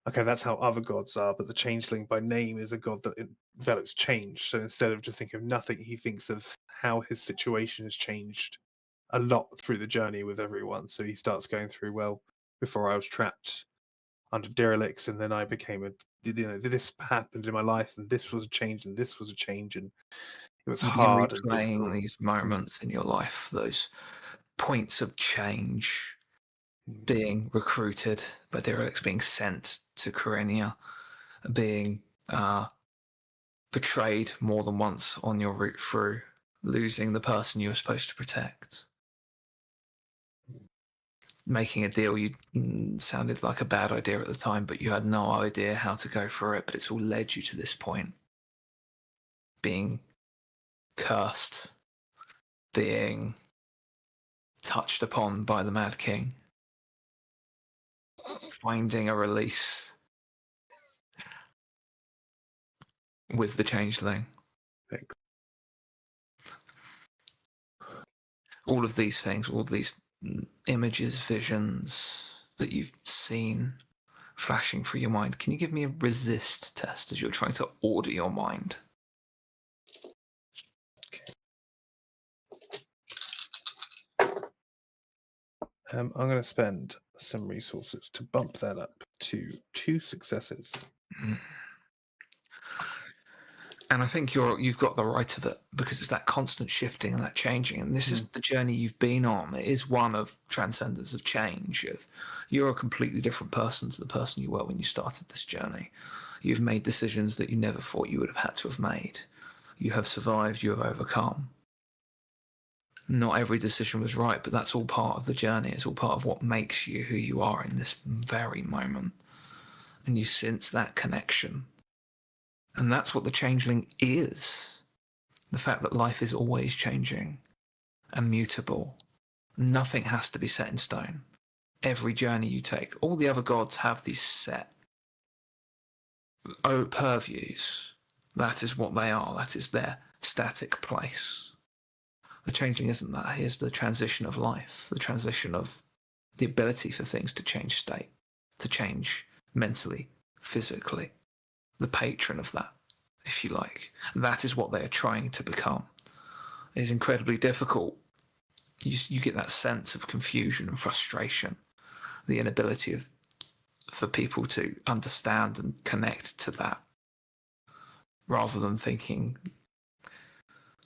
okay, that's how other gods are, but the changeling by name is a god that envelops change. So instead of just thinking of nothing, he thinks of how his situation has changed a lot through the journey with everyone. So he starts going through, well, before I was trapped under derelicts, and then I became this happened in my life, and this was a change, and this was a change, and it was You've hard been and replaying difficult. these moments in your life, those points of change, being recruited by derelicts, being sent to Kyrenia, being betrayed more than once on your route through, losing the person you were supposed to protect, making a deal you sounded like a bad idea at the time, but you had no idea how to go through it, but it's all led you to this point. Being cursed, being touched upon by the Mad King, finding a release with the Changeling. Thanks. All of these things, all of these images, visions that you've seen flashing through your mind. Can you give me a resist test as you're trying to order your mind? I'm going to spend some resources to bump that up to 2 successes. And I think you've got the right of it, because it's that constant shifting and that changing. And this is the journey you've been on. It is one of transcendence, of change. You're a completely different person to the person you were when you started this journey. You've made decisions that you never thought you would have had to have made. You have survived. You have overcome. Not every decision was right, but that's all part of the journey. It's all part of what makes you who you are in this very moment. And you sense that connection. And that's what the changeling is. The fact that life is always changing and mutable. Nothing has to be set in stone. Every journey you take, all the other gods have these set purviews. That is what they are. That is their static place. The changeling isn't that. Here's the transition of life, the transition of the ability for things to change state, to change mentally, physically. The patron of that, if you like. That is what they are trying to become. It is incredibly difficult. You get that sense of confusion and frustration, the inability for people to understand and connect to that, rather than thinking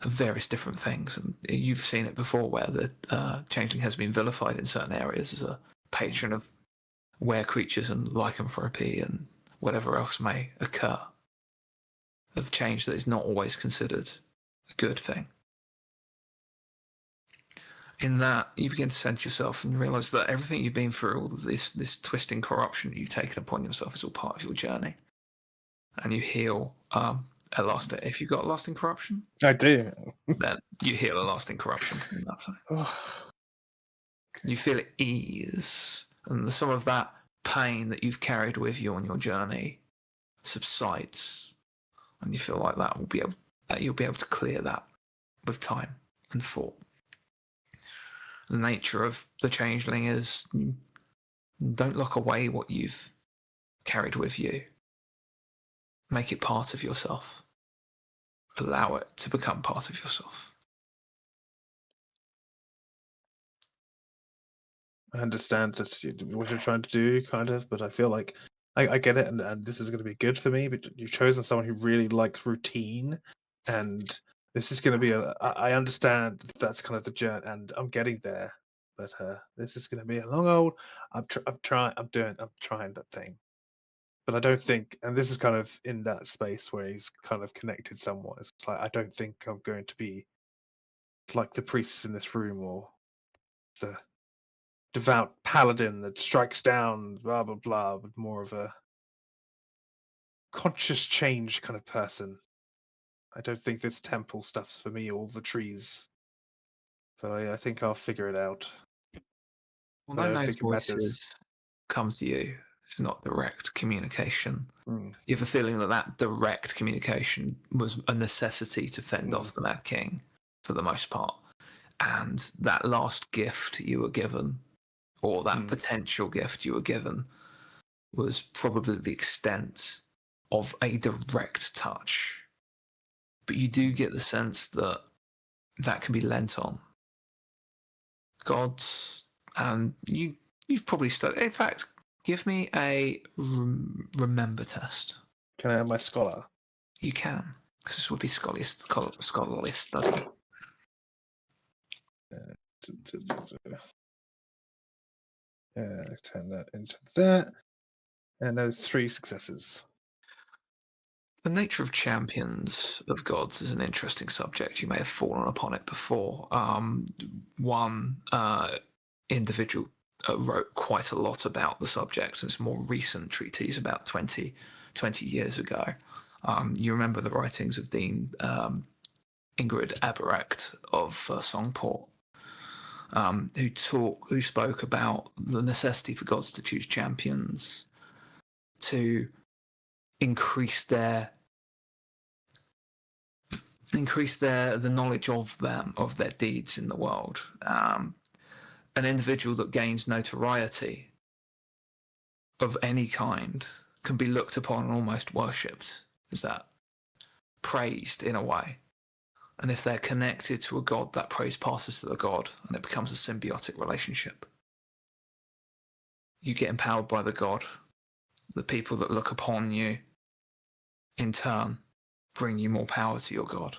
of various different things. And you've seen it before, where the changeling has been vilified in certain areas as a patron of were creatures and lycanthropy and whatever else may occur, of change that is not always considered a good thing. In that, you begin to sense yourself and realize that everything you've been through, all of this twisting corruption that you've taken upon yourself, is all part of your journey. And you heal a lasting. If you've got a lasting corruption, I do. then you heal a lasting corruption. In that sense. You feel at ease, and some of that pain that you've carried with you on your journey subsides, and you feel like you'll be able to clear that with time and thought. The nature of the changeling is, don't lock away what you've carried with you. Make it part of yourself. Allow it to become part of yourself. I understand what you're trying to do, kind of, but I feel like I get it, and this is going to be good for me. But you've chosen someone who really likes routine, and this is going to be I understand that's kind of the journey, and I'm getting there. But this is going to be a long old. I'm trying that thing, but I don't think, and this is kind of in that space where he's kind of connected somewhat. It's like, I don't think I'm going to be like the priests in this room, or the devout paladin that strikes down, blah blah blah, but more of a conscious change kind of person. I don't think this temple stuff's for me, all the trees. But I think I'll figure it out. Well, But I no don't those think it matters. voices come to you. It's not direct communication. Mm. You have a feeling that direct communication was a necessity to fend Mm. off the Mad King, for the most part. And that last gift you were given, or that potential gift you were given, was probably the extent of a direct touch. But you do get the sense that that can be lent on. Gods, and you've probably studied. In fact, give me a remember test. Can I have my scholar? You can. This would be scholarly study. Turn that into that. And those 3 successes. The nature of champions of gods is an interesting subject. You may have fallen upon it before. One individual wrote quite a lot about the subject. It's a more recent treatise, about 20 years ago. You remember the writings of Dean Ingrid Aberecht of Songport, who spoke about the necessity for gods to choose champions to increase the knowledge of them, of their deeds in the world. An individual that gains notoriety of any kind can be looked upon and almost worshipped. Is that praised in a way? And if they're connected to a god, that praise passes to the god, and it becomes a symbiotic relationship. You get empowered by the god. The people that look upon you, in turn, bring you more power to your god.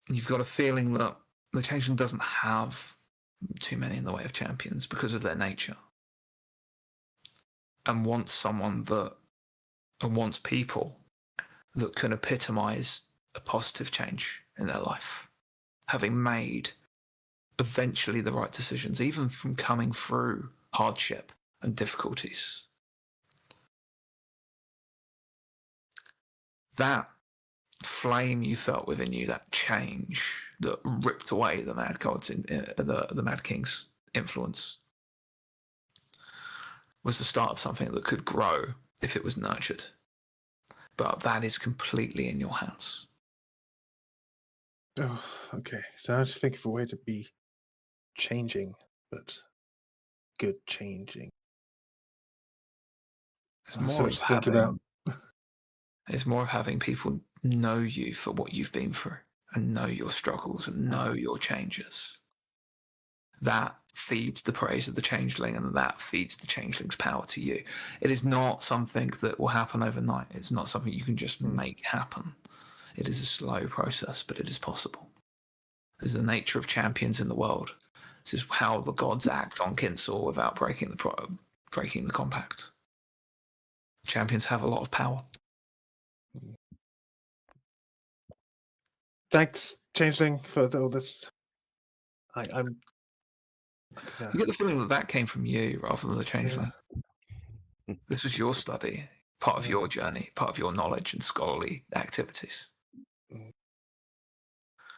You've got a feeling that the changeling doesn't have too many in the way of champions because of their nature, and wants people that can epitomize a positive change in their life, having made eventually the right decisions, even from coming through hardship and difficulties. That flame you felt within you, that change that ripped away the Mad God's, the Mad King's influence, was the start of something that could grow if it was nurtured. But that is completely in your hands. Oh, okay. So I have to think of a way to be changing, but good changing. It's Oh, more so of much to think about. It's more of having people know you for what you've been through and know your struggles and know your changes. That feeds the praise of the changeling, and that feeds the changeling's power to you. It is not something that will happen overnight. It's not something you can just make happen. It is a slow process, but it is possible. This is the nature of champions in the world. This is how the gods act on Kinsor without breaking the compact. Champions have a lot of power. Thanks, Changeling, for all this. I'm. You get the feeling that came from you rather than the changeling. Yeah. This was your study, part of your journey, part of your knowledge and scholarly activities.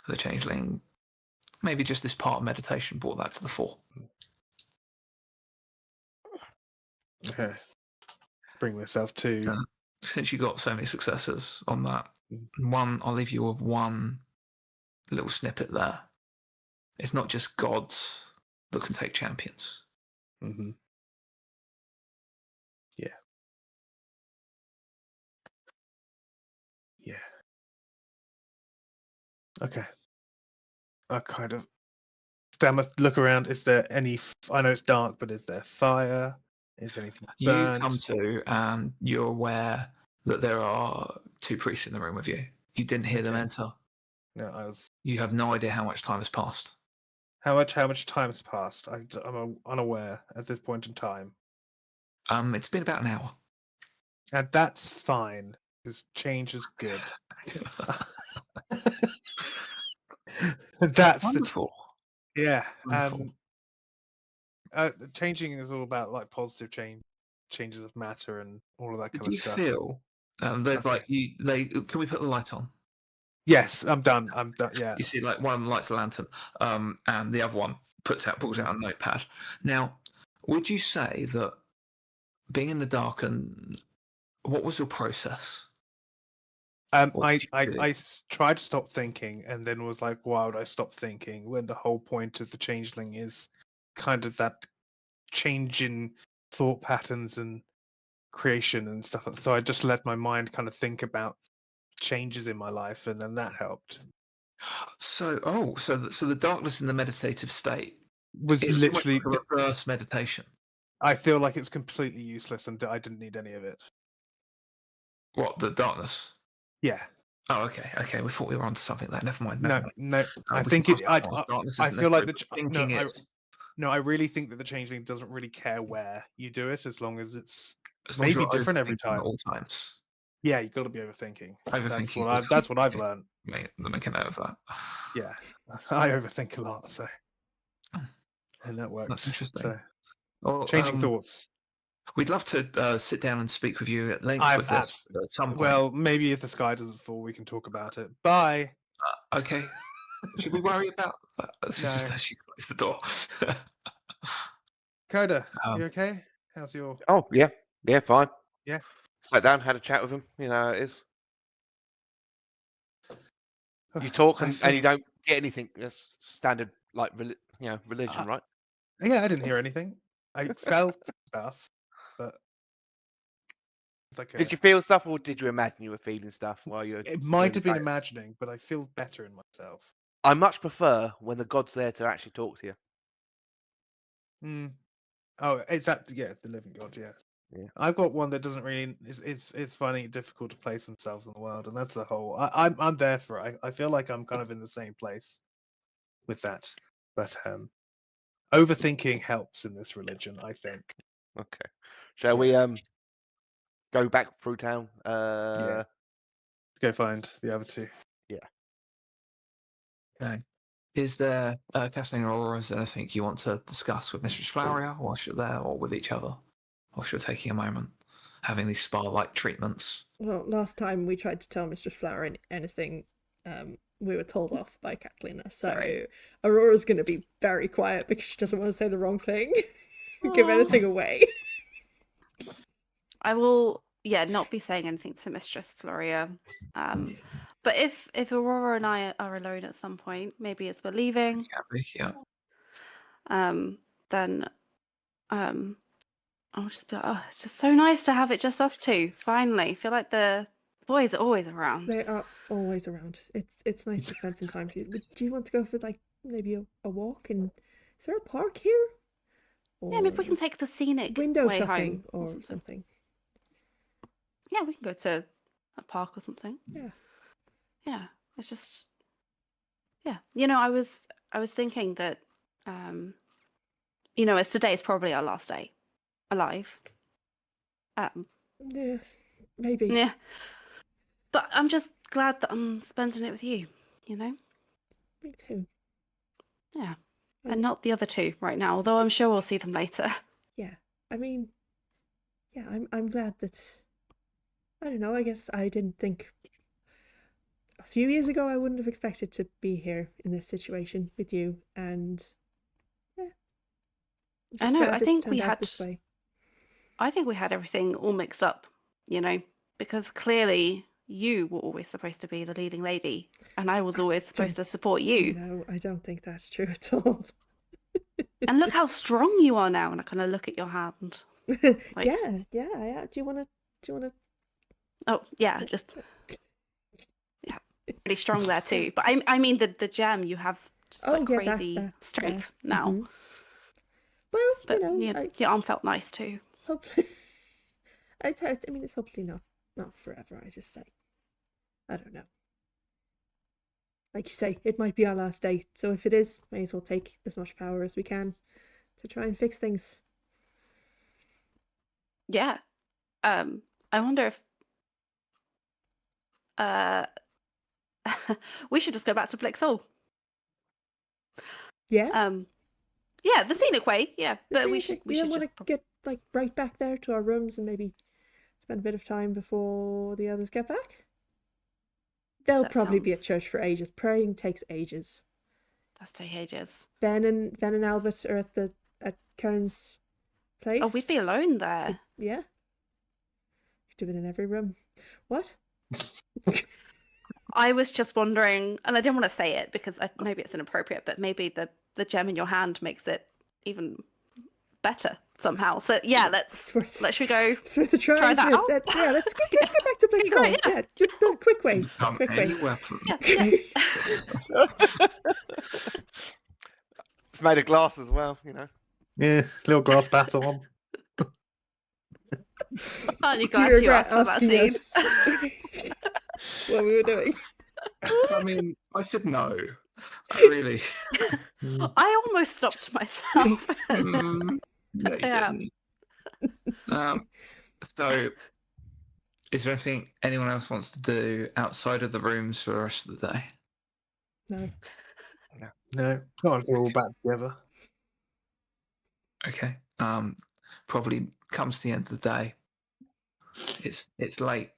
The changeling, maybe just this part of meditation brought that to the fore. Okay. Bring myself to. Since you got so many successes on that, I'll leave you with one little snippet there. It's not just gods that can take champions. Mm-hmm. Yeah. Yeah. Okay. I kind of. I must look around. Is there any? I know it's dark, but is there fire? Is anything burnt? You come to, and you're aware that there are two priests in the room with you. You didn't hear them enter. No, I was. You have no idea how much time has passed. How much time has passed? I'm unaware at this point in time. It's been about an hour. And that's fine, because change is good. That's wonderful. Yeah. Wonderful. Changing is all about like positive changes of matter and all of that kind Do of you stuff. feel there's Okay. like can we put the light on? Yes, I'm done. Yeah. You see, like one of them lights a lantern, and the other one pulls out a notepad. Now, would you say that being in the dark, and what was your process? I tried to stop thinking, and then was like, why would I stop thinking when the whole point of the changeling is kind of that change in thought patterns and creation and stuff. So I just let my mind kind of think about changes in my life, and then that helped. So the darkness in the meditative state Was literally like a reverse meditation. I feel like it's completely useless, and I didn't need any of it. What, the darkness? Yeah. Oh, okay. We thought we were onto something there. Never mind. No. I think it. I feel like I really think that the changeling doesn't really care where you do it, as long as it's maybe different every time. At all times. Yeah, you got to be overthinking. Overthinking. That's what I've learned. Make a note of that. Yeah, I overthink a lot, so and that works. That's interesting. So, well, changing thoughts. We'd love to sit down and speak with you at length with this at some point. Well, maybe if the sky doesn't fall, we can talk about it. Bye. Okay. Should we worry about that? No. She closed the door. Koda, you okay? How's your? Oh yeah, fine. Yeah. Sat down, had a chat with him. You know how it is. You talk and you don't get anything. That's standard, like religion, right? Yeah, I didn't hear anything. I felt stuff, but Did you feel stuff, or did you imagine you were feeling stuff while you're? It might have been imagining, but I feel better in myself. I much prefer when the god's there to actually talk to you. Oh, is that the living god? Yeah. Yeah. I've got one that doesn't really. It's finding it difficult to place themselves in the world, and that's the whole. I'm there for it. I feel like I'm kind of in the same place with that, but overthinking helps in this religion, I think. Okay. Shall we go back through town? Yeah. Go find the other two. Yeah. Okay. Is there, Catalina Aurora, is there anything you want to discuss with Mistress Floweria whilst you're there, or with each other, whilst you're taking a moment, having these spa-like treatments? Well, last time we tried to tell Mistress Flower anything, we were told off by Catalina. So Sorry. Aurora's going to be very quiet because she doesn't want to say the wrong thing, give Aw. anything away. I will, not be saying anything to Mistress Floria. But if Aurora and I are alone at some point, maybe as we're leaving, Yeah. then I'll just be like, oh, it's just so nice to have it just us two. Finally, I feel like the boys are always around. They are always around. It's nice to spend some time together. Do you want to go for like maybe a walk? And is there a park here? Yeah, maybe we Or can take the scenic window way shopping home or something. Yeah, we can go to a park or something. Yeah. Yeah, it's just, yeah. I was thinking that, as today is probably our last day alive. Yeah, maybe. Yeah. But I'm just glad that I'm spending it with you, Me too. Yeah. Um, And not the other two right now, although I'm sure we'll see them later. Yeah, I mean, yeah, I'm glad that. I don't know. I guess I didn't think. A few years ago, I wouldn't have expected to be here in this situation with you, and yeah. I'm I just know, glad I it's think turned we out had this way. everything all mixed up, because clearly you were always supposed to be the leading lady, and I was always supposed to support you. No, I don't think that's true at all. And look how strong you are now. And I kind of look at your hand. Like- yeah. Do you want to? Oh, yeah, just pretty strong there too. But I mean the gem, you have just like yeah, crazy that, strength yeah. now. Mhm. Well, But I your arm felt nice too. hopefully. I mean, it's hopefully not forever. I don't know. Like you say, it might be our last day. So if it is, may as well take as much power as we can to try and fix things. Yeah. I wonder if we should just go back to Blix Hall. Yeah. Yeah, the scenic way. Yeah, but we should don't want just to get like right back there to our rooms and maybe spend a bit of time before the others get back. They'll That probably be at sounds- church for ages. Praying takes ages. That's take ages. Ben and Albert are at Kern's place. Oh, we'd be alone there. Yeah. You'd do it in every room. What? I was just wondering, and I didn't want to say it because maybe it's inappropriate, but maybe the gem in your hand makes it even better somehow. So yeah, should we go? It's worth a try. Try that out? Let's get back to Blix Hall. Great, yeah. Yeah, the quick way. Become Quick a way. weapon. Yeah. It's made of glass as well, Yeah, little glass battle on. Aren't you Do you glad you regret asked for that asking scene? us what we were doing? I mean, I should know. Really. I almost stopped myself. No, you Yeah. didn't. So, is there anything anyone else wants to do outside of the rooms for the rest of the day? No. No, not we're all back together. Okay. Probably comes to the end of the day. It's late.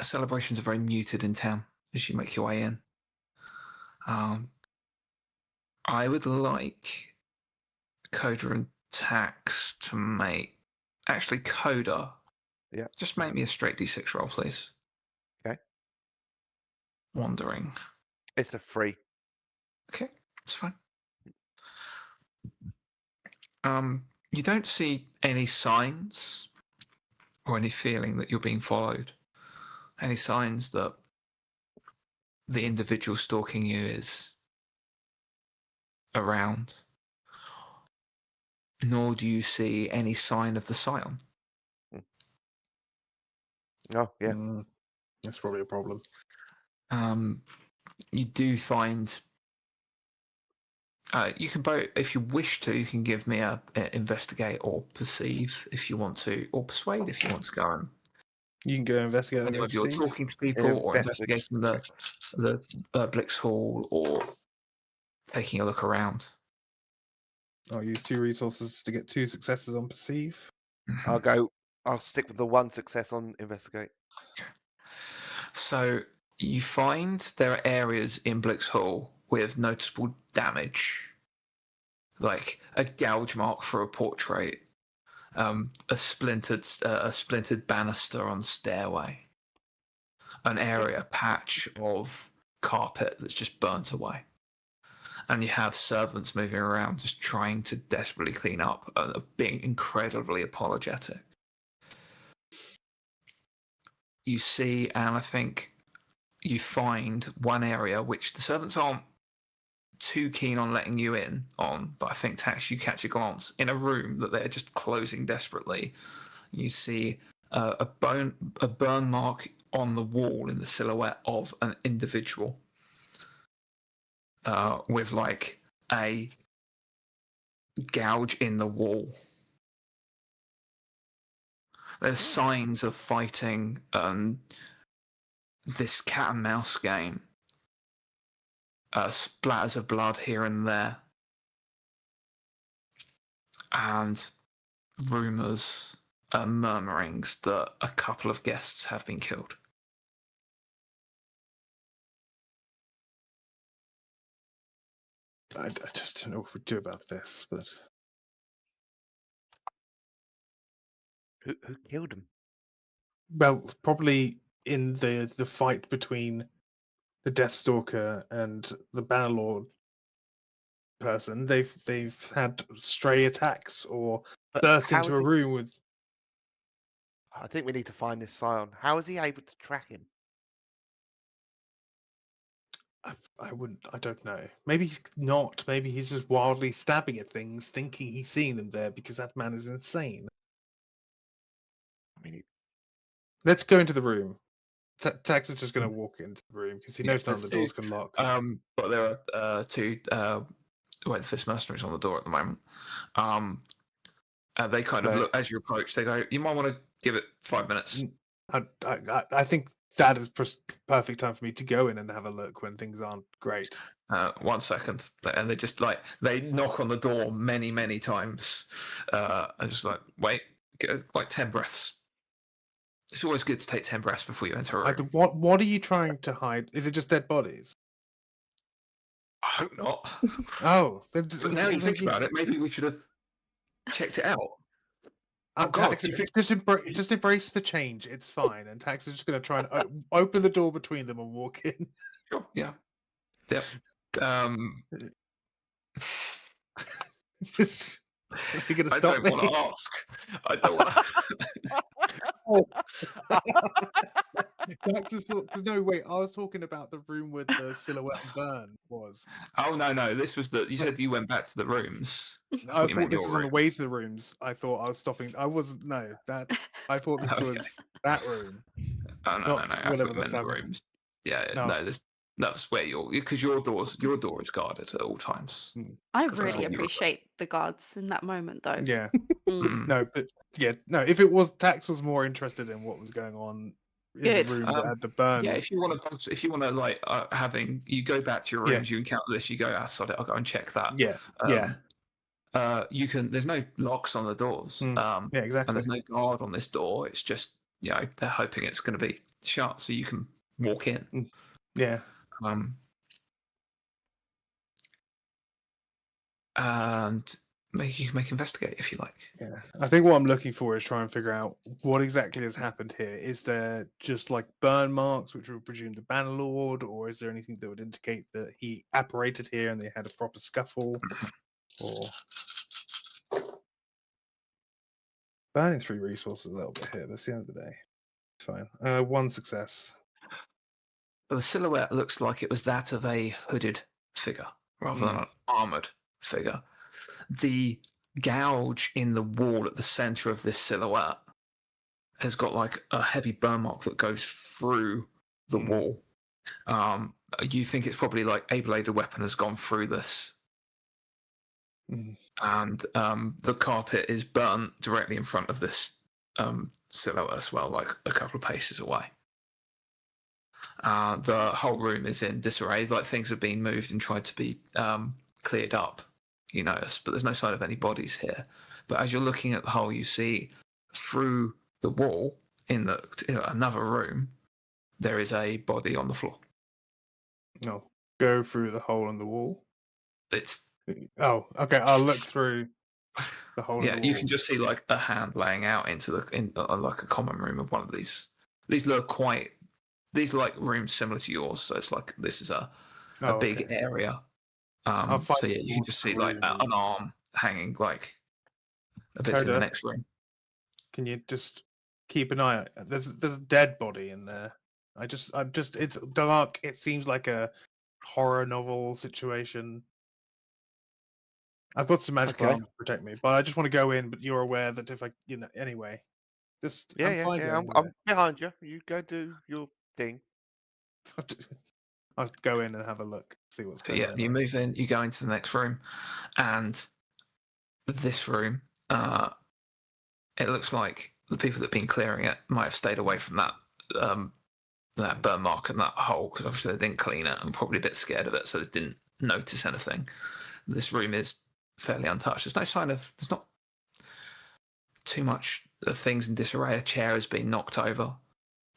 Celebrations are very muted in town as you make your way in. I would like Koda and Ptaxx to make Koda. Yeah. Just make me a straight D6 roll, please. Okay. Wandering. It's a free. Okay, it's fine. You don't see any signs or any feeling that you're being followed. Any signs that the individual stalking you is around. Nor do you see any sign of the scion. Oh, yeah. That's probably a problem. You do find you can both, if you wish to, you can give me a investigate or perceive if you want to, or persuade if you want to go and You can go investigate. whether you're talking to people or investigating the Blix Hall or taking a look around. I'll use 2 resources to get 2 successes on perceive. I'll stick with the 1 success on investigate. So you find there are areas in Blix Hall with noticeable damage, like a gouge mark for a portrait, a splintered banister on stairway, an area patch of carpet that's just burnt away, and you have servants moving around just trying to desperately clean up, being incredibly apologetic. You see, and I think you find one area which the servants aren't too keen on letting you in on, but I think Ptaxx, you catch a glance in a room that they're just closing desperately. You see a burn mark on the wall in the silhouette of an individual with like a gouge in the wall. There's signs of fighting this cat and mouse game. Splatters of blood here and there. And rumours and murmurings that a couple of guests have been killed. I just don't know what we do about this, but Who killed him? well, probably in the fight between the Deathstalker and the Bannerlord person, they've had stray attacks or But burst how into is a he- room with. I think we need to find this Scion. How is he able to track him? I don't know. Maybe he's not. Maybe he's just wildly stabbing at things, thinking he's seeing them there because that man is insane. I mean, Let's go into the room. Tax is just going to walk into the room because he Yeah, knows none of the there's doors can lock. But there are two White Fist mercenaries on the door at the moment. They kind of Right. look as you approach. They go, "You might want to give it 5 minutes." I think that is perfect time for me to go in and have a look when things aren't great. 1 second, and they just they knock on the door many times. And just wait, get like 10 breaths. It's always good to take 10 breaths before you enter a room. What are you trying to hide? Is it just dead bodies? I hope not. Oh, So now you think about it, maybe we should have checked it out. Oh God! Tax, you think- Just embrace the change. It's fine. And Tax is just going to try and open the door between them and walk in. Sure, yeah. Yep. Are you going to I stop don't want me? to ask. I don't want Tax is no wait. I was talking about the room with the silhouette and burn was. Oh no! This was you said you went back to the rooms. I you meant thought this your was on the room. way to the rooms. I thought I was stopping. I wasn't. No, that I thought this Okay. was that room. Oh no! I thought whatever you the meant the fuck. rooms. Yeah, No. no. That's where because your door is guarded at all times. I 'Cause that's really what you appreciate the guards in that moment, though. Yeah. Mm. No, but yeah, no. If it was Tax was more interested in what was going on in Good. the room that had the burn. Yeah, if you want to, having you go back to your Yeah. rooms, you encounter this, you go, sod it, I'll go and check that. Yeah. You can. There's no locks on the doors. Yeah, And exactly. there's no guard on this door. It's just they're hoping it's going to be shut so you can walk in. Yeah. And you can make investigate if you like. Yeah. I think what I'm looking for is try and figure out what exactly has happened here. Is there just like burn marks, which would presume the Bannerlord, or is there anything that would indicate that he apparated here and they had a proper scuffle? Or burning 3 resources a little bit here. That's the end of the day. It's fine. 1 success. But the silhouette looks like it was that of a hooded figure rather than an armored figure. The gouge in the wall at the center of this silhouette has got like a heavy burn mark that goes through the wall. You think it's probably like a bladed weapon has gone through this. And the carpet is burnt directly in front of this silhouette as well, like a couple of paces away. The whole room is in disarray. Like things have been moved and tried to be cleared up. You notice, but there's no sign of any bodies here. But as you're looking at the hole, you see through the wall in another room, there is a body on the floor. No, go through the hole in the wall. It's Oh, okay. I'll look through the hole in yeah. the wall. You can just see like a hand laying out into like a common room of one of these. These look quite. These are like rooms similar to yours, so it's like this is a big okay. area. I'll find So yeah, you can just see like an arm hanging like a bit in the Koda, next room. can you just keep an eye out? There's a dead body in there. It's dark. It seems like a horror novel situation. I've got some magical Okay. armor to protect me, but I just want to go in. But you're aware that if I, anyway, I'm fine Yeah. going I'm behind you. You go do your thing. there. I'll go in and have a look, see what's So going yeah, on. you move in, you go into the next room, and this room, it looks like the people that have been clearing it might have stayed away from that burn mark and that hole because obviously they didn't clean it and probably a bit scared of it, so they didn't notice anything. This room is fairly untouched. There's not too much of things in disarray. A chair has been knocked over,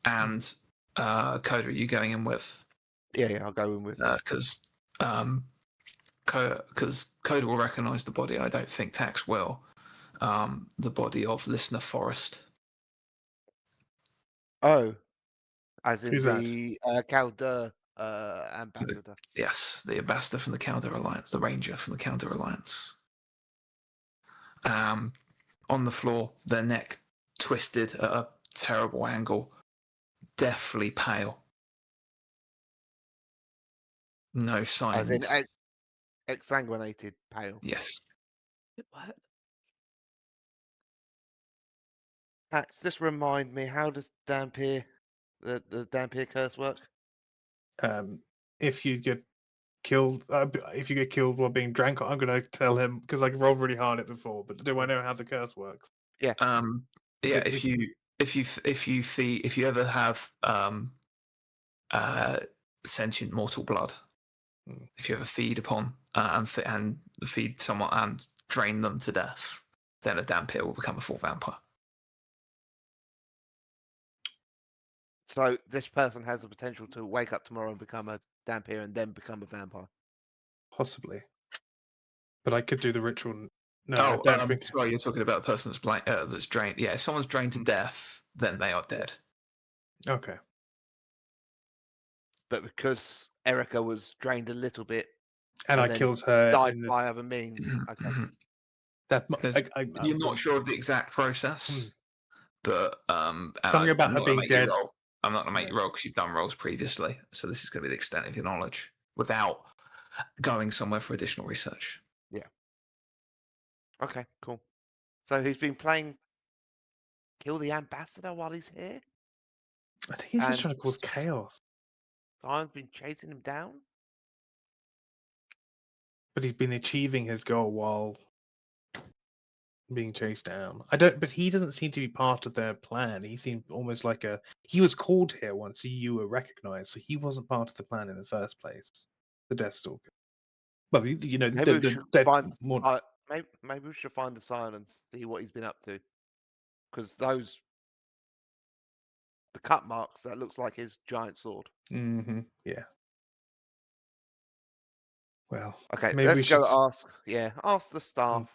and Koda, are you going in with? Yeah, I'll go in with. Because Koda will recognise the body. I don't think Ptaxx will. The body of Listener Forrest. Oh, as in Who's that? the Calder ambassador. Yes, the ambassador from the Calder Alliance, the ranger from the Calder Alliance. On the floor, their neck twisted at a terrible angle, deathly pale. No signs. As in exsanguinated, pale. Yes. What? Pax, just remind me, how does Dampier, the Dampier curse work? If you get killed, while being drank, I'm gonna tell him because I rolled really hard it before. But do I know how the curse works? Yeah. Is If you ever have sentient mortal blood, if you ever feed upon and feed someone and drain them to death, then a Dampier will become a full vampire. So this person has the potential to wake up tomorrow and become a Dampier and then become a vampire. Possibly, but I could do the ritual. No, I Oh, don't think. sorry, you're talking about the person that's drained. Yeah, if someone's drained to death, then they are dead. Okay. But because Erica was drained a little bit And I then killed her. died by other means. Okay. That You're not sure of the exact process, but Something about her being dead. I'm not going to make you roll because you've done rolls previously, so this is going to be the extent of your knowledge without going somewhere for additional research. Yeah. Okay, cool. So he's been playing kill the ambassador while he's here? I think he's just And trying to cause chaos. I've been chasing him down? But he's been achieving his goal while being chased down. But he doesn't seem to be part of their plan. He seemed almost like he was called here once you were recognized, so he wasn't part of the plan in the first place. The Deathstalker. Well, Maybe we should find more. maybe we should find the sign and see what he's been up to. Because the cut marks, that looks like his giant sword. Mm-hmm. Yeah. Well, Okay, maybe let's we should go ask the staff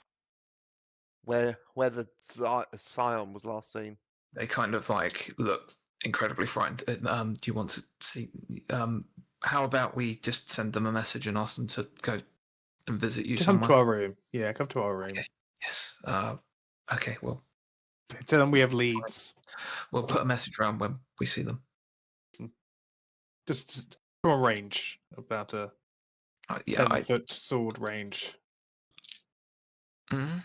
where the Scion was last seen. They kind of like look incredibly frightened. Do you want to see? How about we just send them a message and ask them to go and visit you come somewhere? to our room. Yeah, come to our room. Okay. Yes. Okay. Well, Tell them we have leads. we'll put a message around when we see them. Just from a range, about a 7-foot sword range. Mm-hmm.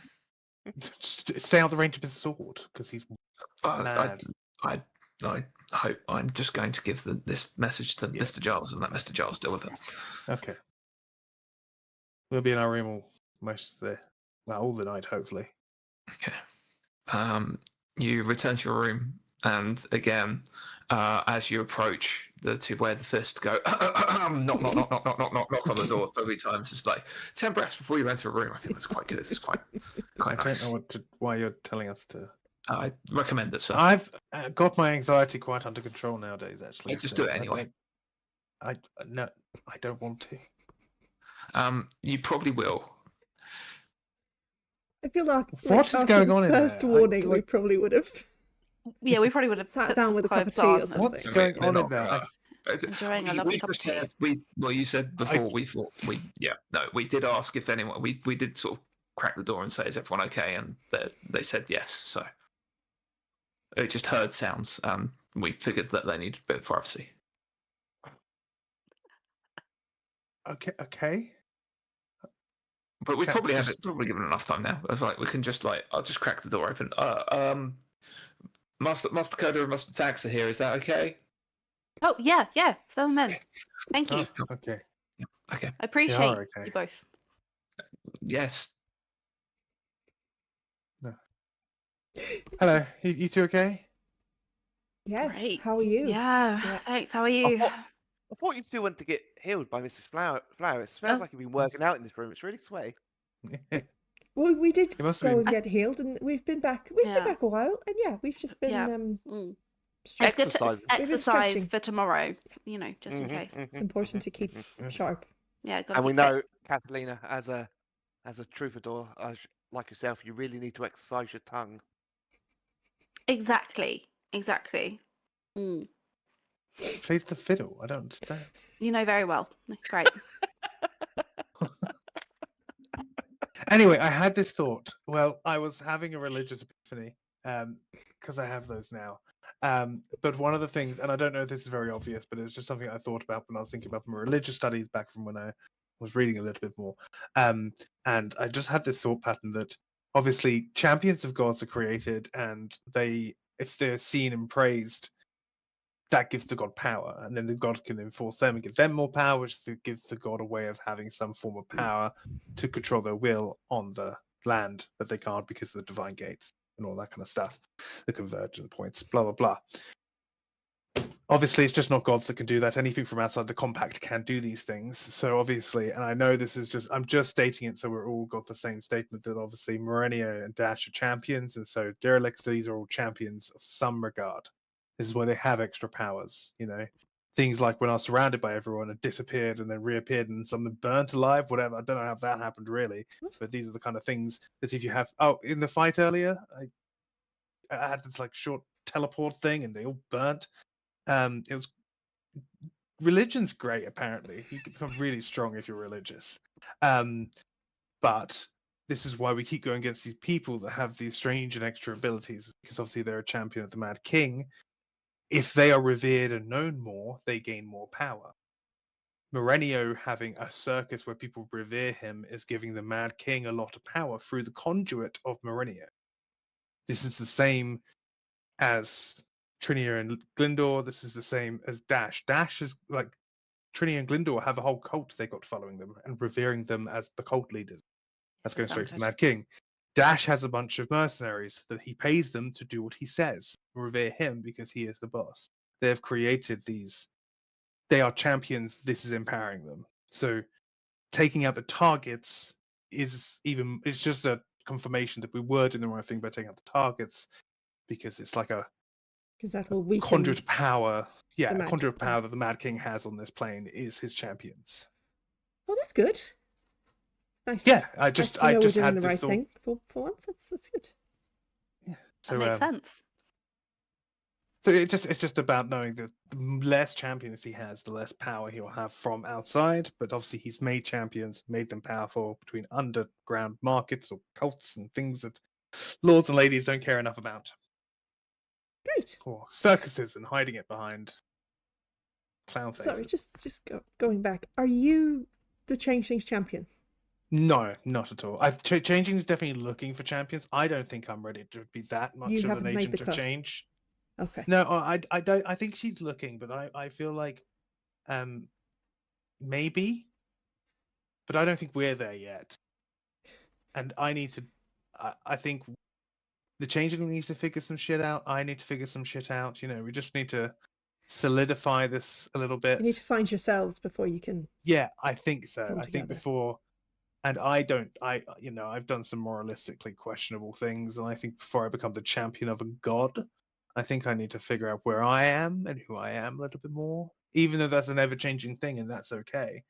Just stay out of the range of his sword because he's mad. I hope I'm just going to give this message to Mr. Giles and let Mr. Giles deal with it. Okay. We'll be in our room all the night, hopefully. Okay. You return to your room And again, as you approach to where the fist go, knock on the door 3 times. It's like 10 breaths before you enter a room. I think that's quite good. It's quite I nice. don't know why you're telling us to. I recommend it, sir. I've got my anxiety quite under control nowadays. Actually, Just so do it anyway. No, I don't want to. You probably will. I feel like What is after going the on in first there? warning, we probably would have Yeah, we probably would have sat put down some with a cup of clothes tea on or and something. What's going on in there? enjoying a lovely cup of tea. You said before we thought we did ask if anyone we did sort of crack the door and say, is everyone okay? And they said yes. So it just heard sounds. We figured that they needed a bit of privacy. Okay. But we Chat probably have just- probably given enough time now. I was like, we can just I'll just crack the door open. Master Koda and Master Ptaxx are here. Is that okay? Oh yeah, send them in. Thank you. Oh, okay. Okay. I appreciate okay. you both. Yes. Hello, you two okay? Yes. Great. How are you? Yeah, thanks. How are you? I thought you two went to get healed by Mrs. Flower. It smells Oh. like you've been working out in this room. It's really sweaty. Well, we did You must have go been- and get healed, and we've been back. We've Yeah. been back a while, and yeah, we've just been Mm. stretching. It's good to Exercising. We've been exercise stretching. for tomorrow, just in case. It's important to keep sharp. Yeah, gotta And we keep fit. know, Catalina, as a troubadour like yourself, you really need to exercise your tongue. Exactly. Plays the fiddle. I don't understand. You know very well. Great. Anyway, I had this thought. Well, I was having a religious epiphany, because I have those now. But one of the things, and I don't know if this is very obvious, but it's just something I thought about when I was thinking about my religious studies back from when I was reading a little bit more. And I just had this thought pattern that obviously champions of gods are created, and if they're seen and praised, that gives the god power, and then the god can enforce them and give them more power, which gives the god a way of having some form of power to control their will on the land that they can't because of the divine gates and all that kind of stuff, the convergent points, blah blah blah. Obviously, it's just not gods that can do that. Anything from outside the compact can do these things. So obviously, and I know this is I'm just stating it so we're all got the same statement that obviously Morenio and Dash are champions, and so Derelicts, these are all champions of some regard. This is why they have extra powers, Things like when I was surrounded by everyone and disappeared and then reappeared and some of them burnt alive, whatever. I don't know how that happened really, but these are the kind of things that if you have. Oh, in the fight earlier, I had this short teleport thing and they all burnt. It was religion's great. Apparently, you can become really strong if you're religious. But this is why we keep going against these people that have these strange and extra abilities, because obviously they're a champion of the Mad King. If they are revered and known more, they gain more power. Morenio having a circus where people revere him is giving the Mad King a lot of power through the conduit of Morenio. This is the same as Trinia and Glyndor. This is the same as Dash. Dash is like Trinia and Glyndor have a whole cult they got following them and revering them as the cult leaders. That's going straight to the Mad King. Dash has a bunch of mercenaries that he pays them to do what he says, revere him because he is the boss. They have created these. They are champions. This is empowering them. So taking out the targets it's just a confirmation that we were doing the right thing by taking out the targets, because it's like a Because that will weaken. conduit power. Yeah, the a Mad conduit King. power that the Mad King has on this plane is his champions. Well, that's good. Nice. Yeah, I nice just to know we're doing had the this right thought. thing for once. That's good. Yeah. That makes sense. So it's just about knowing that the less champions he has, the less power he'll have from outside. But obviously, he's made champions, made them powerful between underground markets or cults and things that lords and ladies don't care enough about, Great. or circuses and hiding it behind clown faces. Sorry, just going back. Are you the Changelings champion? No, not at all. Changing is definitely looking for champions. I don't think I'm ready to be that much You of haven't an made agent the of cut. change. Okay. No, I don't. I think she's looking, but I feel like, maybe, but I don't think we're there yet. And I need to. I think the changeling needs to figure some shit out. I need to figure some shit out. We just need to solidify this a little bit. You need to find yourselves before you can. Yeah, I think so. come I think together. before, and I've done some moralistically questionable things, and I think before I become the champion of a god, I think I need to figure out where I am and who I am a little bit more, even though that's an ever-changing thing, and that's okay.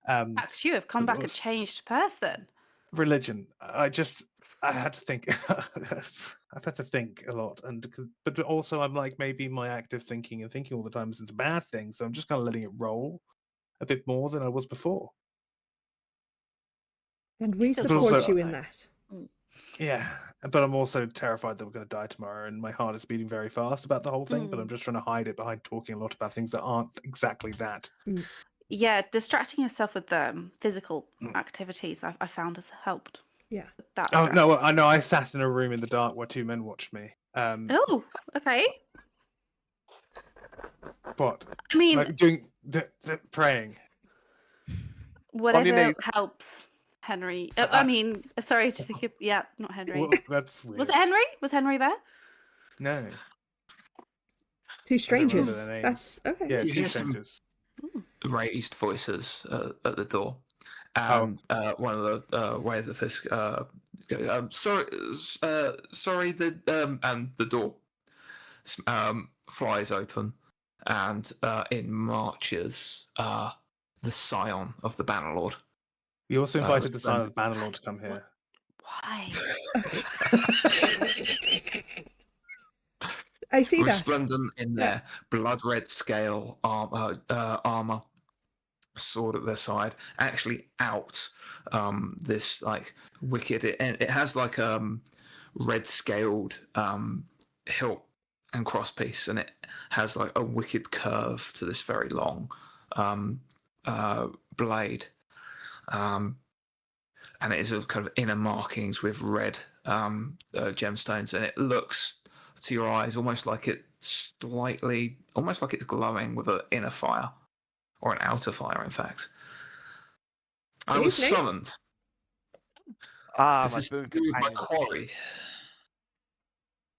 Ptaxx, you have come but back a also- changed person. Religion. I had to think. I've had to think a lot, but also I'm like, maybe my active thinking and thinking all the time isn't a bad thing, so I'm just kind of letting it roll a bit more than I was before. And we Still support also- you in that. Yeah, but I'm also terrified that we're going to die tomorrow, and my heart is beating very fast about the whole thing. But I'm just trying to hide it behind talking a lot about things that aren't exactly that. Yeah, distracting yourself with physical Mm. activities I found has helped. Yeah. With that Oh stress. no, I know. I sat in a room in the dark where two men watched me. Oh, okay. What? I mean, Like doing the praying. whatever knees. helps, Henry. I mean, sorry to think of, yeah, not Henry. Well, that's weird. Was it Henry? Was Henry there? No. Two I don't remember strangers. their names. That's okay. Yeah, You two hear some- strangers. Raised voices at the door, and one of the waiters sorry, and the door flies open, and in marches the scion of the Bannerlord. We also invited the was Sign of the Bannerlord to come here. Why? I see that. Resplendent in their blood red scale armor, sword at their side, actually out this like wicked. It has like red scaled hilt and crosspiece, and it has like a wicked curve to this very long blade. And it is with kind of inner markings with red gemstones, and it looks to your eyes almost like it's glowing with an inner fire, or an outer fire, in fact. I was Evening. summoned. My This is boon to do with my companion. quarry.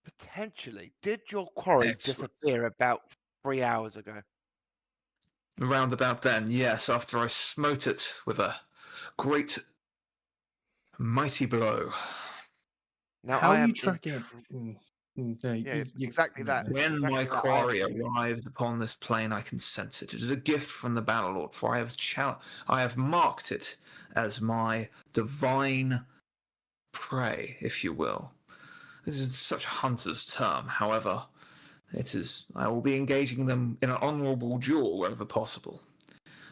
Potentially. Did your quarry Excellent. disappear about 3 hours ago? Round about then, yes, after I smote it with a great, mighty blow. Now How I are am you tracking it? No, Yeah, exactly that. When exactly my that. I am quarry arrived upon this plane, I can sense it. It is a gift from the Bannerlord, for I have marked it as my divine prey, if you will. This is such a hunter's term. However, I will be engaging them in an honourable duel wherever possible,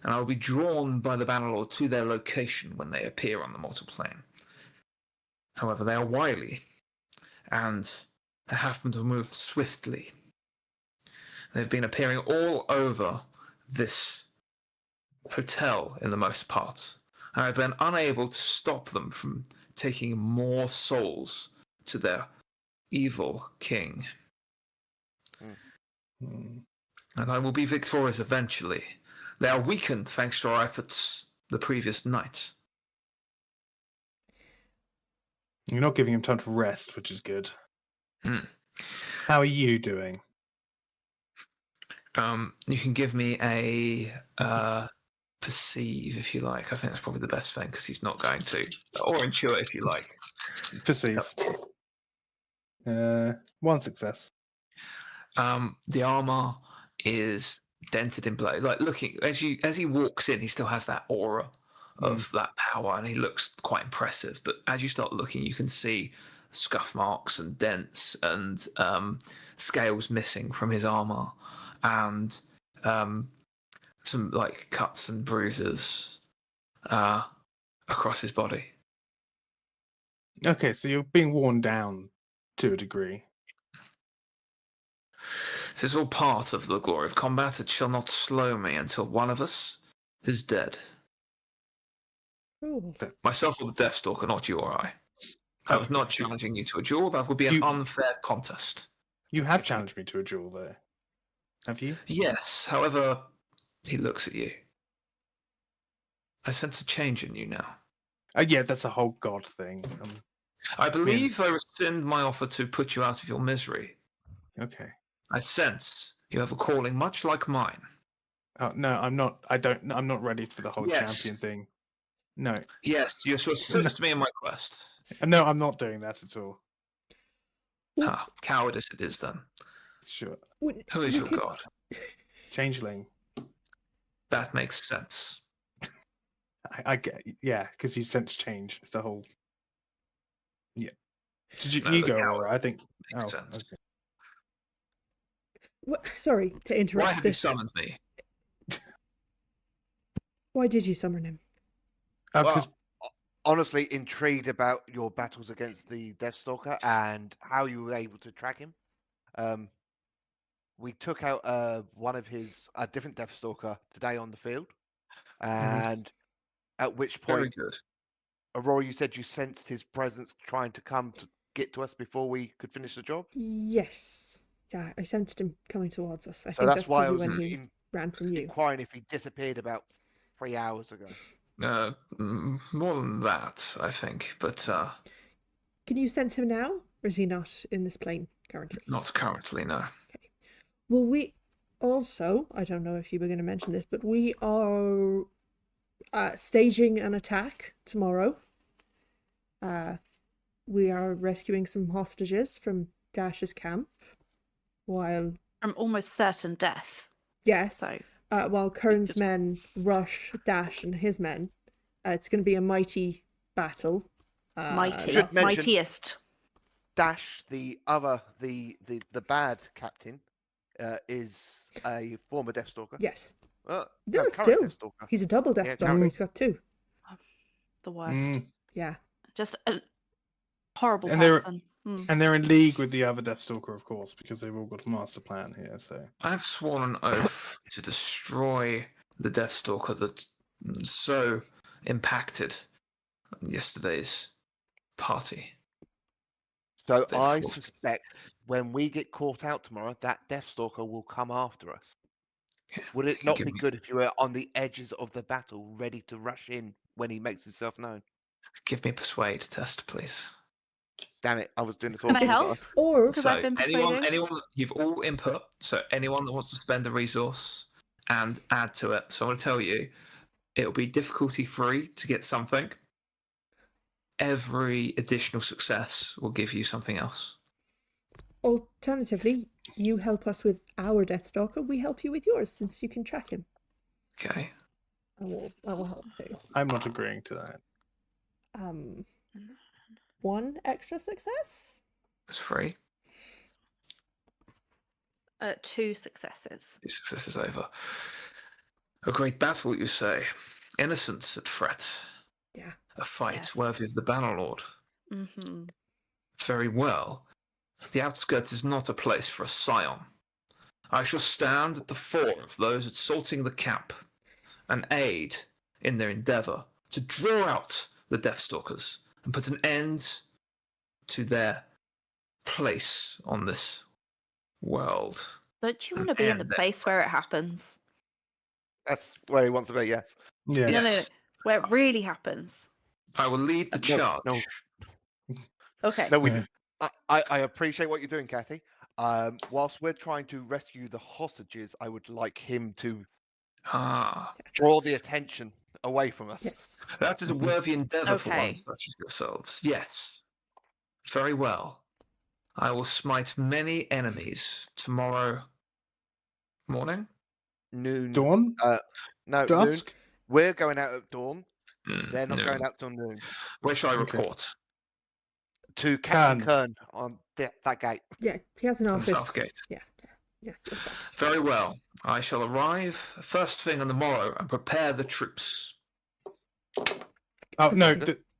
and I will be drawn by the Bannerlord to their location when they appear on the mortal plane. However, they are wily, and they happen to move swiftly. They've been appearing all over this hotel in the most part, and I've been unable to stop them from taking more souls to their evil king. Hmm. And I will be victorious eventually. They are weakened thanks to our efforts the previous night. You're not giving him time to rest, which is good. Hmm. How are you doing? You can give me a perceive if you like. I think that's probably the best thing because he's not going to. Or intuit if you like. Perceive. One success. The armor is dented in blood. Like looking as he walks in, he still has that aura of that power, and he looks quite impressive. But as you start looking, you can see scuff marks and dents and scales missing from his armor, and some like cuts and bruises across his body. Okay, so you're being worn down to a degree. This is all part of the glory of combat. It shall not slow me until one of us is dead. Ooh. Myself or the Deathstalker, not you or I. I was not challenging you to a duel. That would be an unfair contest. You have challenged me to a duel, though. Have you? Yes, however, he looks at you. I sense a change in you now. Yeah, that's a whole god thing. I believe I rescind my offer to put you out of your misery. Okay. I sense you have a calling much like mine. Oh no, I'm not. I'm not ready for the whole Yes. champion thing. No, Yes, you shall assist me in my quest. no, I'm not doing that at all. Well, Ah, cowardice it is then. Sure, Who is we your could- god? changeling. That makes sense. I get, yeah, because you sense change. It's the whole. Yeah. Did you? No, You the go, coward Aurora. I think. makes Oh, sense. okay. Sorry to interrupt Why have you this. summoned me? Why did you summon him? Because Honestly, intrigued about your battles against the Deathstalker and how you were able to track him. We took out one of his a different Deathstalker today on the field, and at which Very point, good. Aurora, you said you sensed his presence trying to come to get to us before we could finish the job. Yes. Yeah, I sensed him coming towards us. I So think that's that's why I probably was when he ran from you. inquiring if he disappeared about 3 hours ago. More than that, I think, but Can you sense him now? Or is he not in this plane currently? not currently, no. Well, we also, I don't know if you were going to mention this, but we are staging an attack tomorrow. We are rescuing some hostages from Dash's camp while... I'm almost certain death. Yes. So While Kern's men rush Dash and his men. It's going to be a mighty battle. Should mention- mightiest. Dash, the bad captain, is a former Deathstalker. Yes. No, No, current still. Deathstalker. He's a double Death Yeah, Stalker. currently. He's got 2. The worst. Yeah. Just a horrible And they're- person. Mm. and they're in league with the other Deathstalker, of course, because they've all got a master plan here. So I've sworn an oath to destroy the Deathstalker that so impacted yesterday's party. So They've I forced me. suspect when we get caught out tomorrow, that Deathstalker will come after us. Yeah, Would it can not give be me- good if you were on the edges of the battle, ready to rush in when he makes himself known? Give me a persuade test, please. Damn it, I was doing the Can I talking. help? Or Because I've been persuading. anyone, you've all input. So anyone that wants to spend a resource and add to it. So I'm going to tell you, it'll be difficulty free to get something. Every additional success will give you something else. alternatively, you help us with our Deathstalker, we help you with yours, since you can track him. Okay. I will help too. I'm not agreeing to that. 1 extra success? It's free. 2 successes. 2 successes over. A great battle, you say. Innocents at fret. Yeah. A fight Yes. worthy of the Bannerlord. Mm-hmm. Very well. The outskirts is not a place for a scion. I shall stand at the fore of those assaulting the camp and aid in their endeavour to draw out the Deathstalkers and put an end to their place on this world. Don't you want to be in the And- place where it happens? That's where he wants to be, yes. Yeah. No, no, Yes. where it really happens. I will lead the No, charge. no. Okay. No, we. Yeah. I appreciate what you're doing, Kathy. Whilst we're trying to rescue the hostages, I would like him to Ah, draw the attention away from us. Yes. that is a worthy endeavour for Okay. one such as yourselves. Yes. Very well. I will smite many enemies tomorrow morning. Noon. Dawn? No, noon. Dusk? We're going out at dawn. They're not No. going out till noon. Where shall I Okay. report? To Captain Kern. Kern on that gate. Yeah, he has an To the office. south gate. Yeah. Exactly. Very well. I shall arrive first thing on the morrow and prepare the troops. Oh no,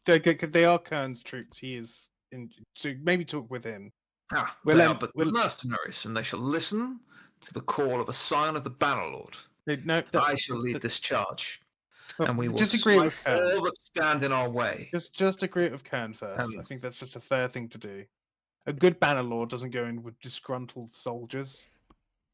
Okay. they are Kern's troops. He is in. So maybe talk with him. Ah, We'll they end- are but we'll- mercenaries, and they shall listen to the call of a scion of the Bannerlord. No, I shall lead this charge, and we will just agree smite with Kern. all that stand in our way. Just agree with Kern first. I And- think that's just a fair thing to do. A good Bannerlord doesn't go in with disgruntled soldiers.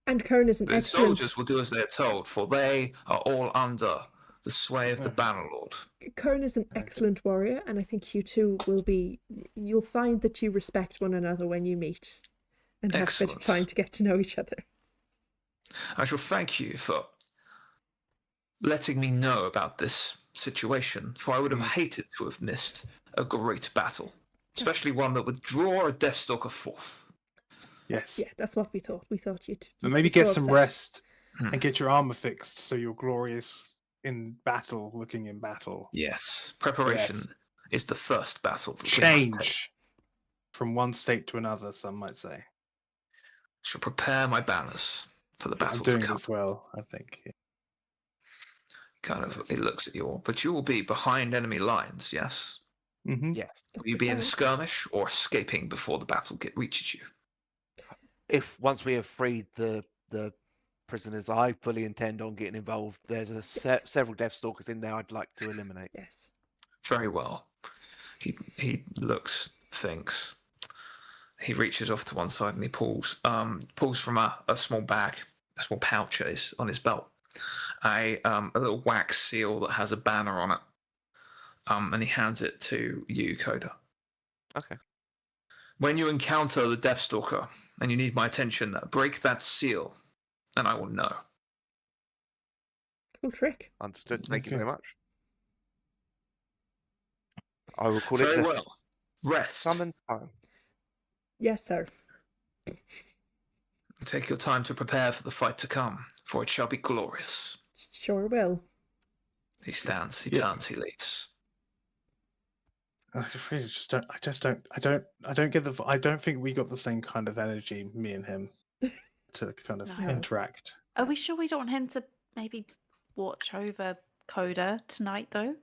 And Kern is an The excellent... soldiers will do as they are told, for they are all under the sway of the Yeah. Bannerlord. Kern is an excellent warrior, and I think you two will be. You'll find that you respect one another when you meet, and have a bit of Excellent. time to get to know each other. I shall thank you for letting me know about this situation, for I would have hated to have missed a great battle, especially one that would draw a Deathstalker forth. Yes. Yeah, that's what we thought. We thought you'd And maybe be so get some upset. rest Hmm. and get your armor fixed so you're glorious in battle, looking in battle. Yes, preparation is the first battle that we must take. Change from one state to another, some might say. I shall prepare my banners for the battle I'm to doing come. this well, I think. Kind of, it looks at you, but you will be behind enemy lines, yes? Mm-hmm. Yes. Will you be in a skirmish or escaping before the battle reaches you? If once we have freed the prisoners, I fully intend on getting involved. There's several Deathstalkers in there I'd like to eliminate. Yes. Very well. He looks, thinks. He reaches off to one side and he pulls from a small bag, a small pouch on his belt, a little wax seal that has a banner on it. And he hands it to you, Koda. Okay. When you encounter the Deathstalker and you need my attention, break that seal, and I will know. Cool trick. Understood. Thank you Okay. very much. I will call Very it the well. Rest. summon time. Yes, sir. Take your time to prepare for the fight to come, for it shall be glorious. Sure will. He stands, he Yeah. turns, he leaves. I really just don't. I don't get the. I don't think we got the same kind of energy, me and him, to kind of No. interact. Are we sure we don't want him to maybe watch over Coda tonight, though?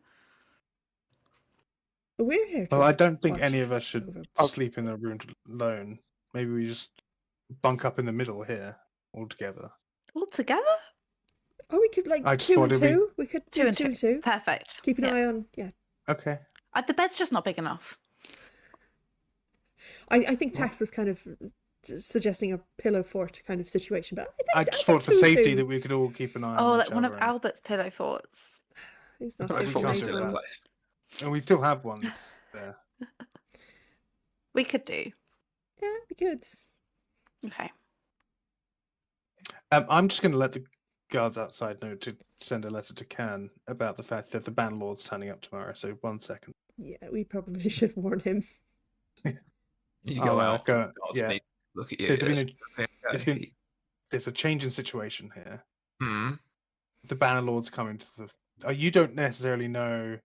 But we're here to Well, I don't think watch any of us should over. sleep in the room alone. Maybe we just bunk up in the middle here all together. All together? Or we could I like just two thought and it'd be- two. We could do two and two. Perfect. Keep an Yeah. eye on. Yeah. Okay. The bed's just not big enough. I think Tax was kind of suggesting a pillow fort kind of situation, but I just thought for two and safety two. that we could all keep an eye Oh, on like each one of other. Albert's pillow forts. He's not But I we here thought can't we do still in that. place. And we still have one there. We could do. Yeah, we could. Okay. I'm just going to let the guards outside know to send a letter to Can about the fact that the Bannerlord's turning up tomorrow. So 1 second. Yeah, we probably should warn him. You Oh, go well, out, go- guards yeah. meet, look at you. There's been a, okay. there's a change in situation here. Hmm. The Bannerlord's coming to the. You don't necessarily know.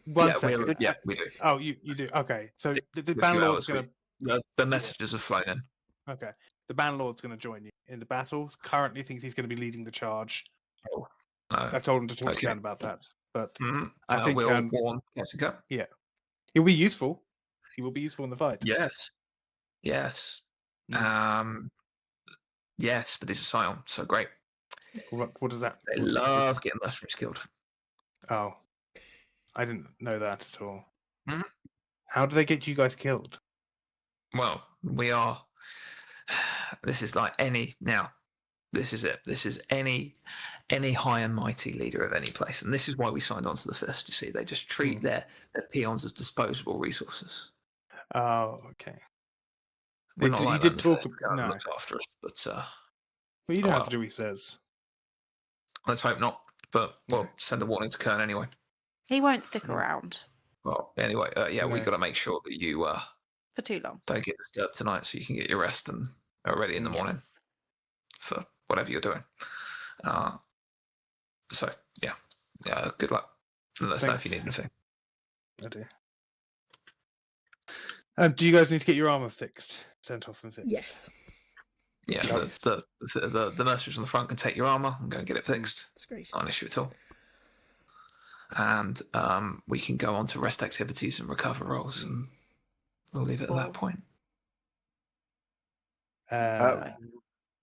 One Yeah, second. we do. Oh, you do. Okay, so the A few Bannerlord's hours going to. The messages have flown in. Okay, the Bannerlord's going to join you in the battle. Currently, thinks he's going to be leading the charge. Oh. I told him to talk to Okay. Can about that, but Mhm. I think we'll warn Jessica. he'll be useful. He will be useful in the fight. Yes. Yes. Mm. Yes, but he's a scion, so great. What does that? They love getting mercenaries killed. Oh, I didn't know that at all. Mhm. How do they get you guys killed? Well, we are. This is like any now. This is it. This is any high and mighty leader of any place, and this is why we signed on to the Fist. You see, they just treat their peons as disposable resources. Oh, okay. We're not You like did that. talk. The Fist No, looks after us, but well, you don't have well. to do what he says. let's hope not. But we'll send a warning to Kern anyway. He won't stick around Well, anyway, yeah, we No. got to make sure that you for too long. don't get disturbed tonight, so you can get your rest and are ready in the morning Yes. for whatever you're doing. So yeah, good luck. And let us know if you need Thanks. anything. I do. Do you guys need to get your armor fixed? Sent off and fixed? Yes, Yeah, Sure. the mercenaries on the front can take your armor and go and get it fixed. it's great. Not an issue at all. And we can go on to rest activities and recover rolls, and we'll leave it at that point.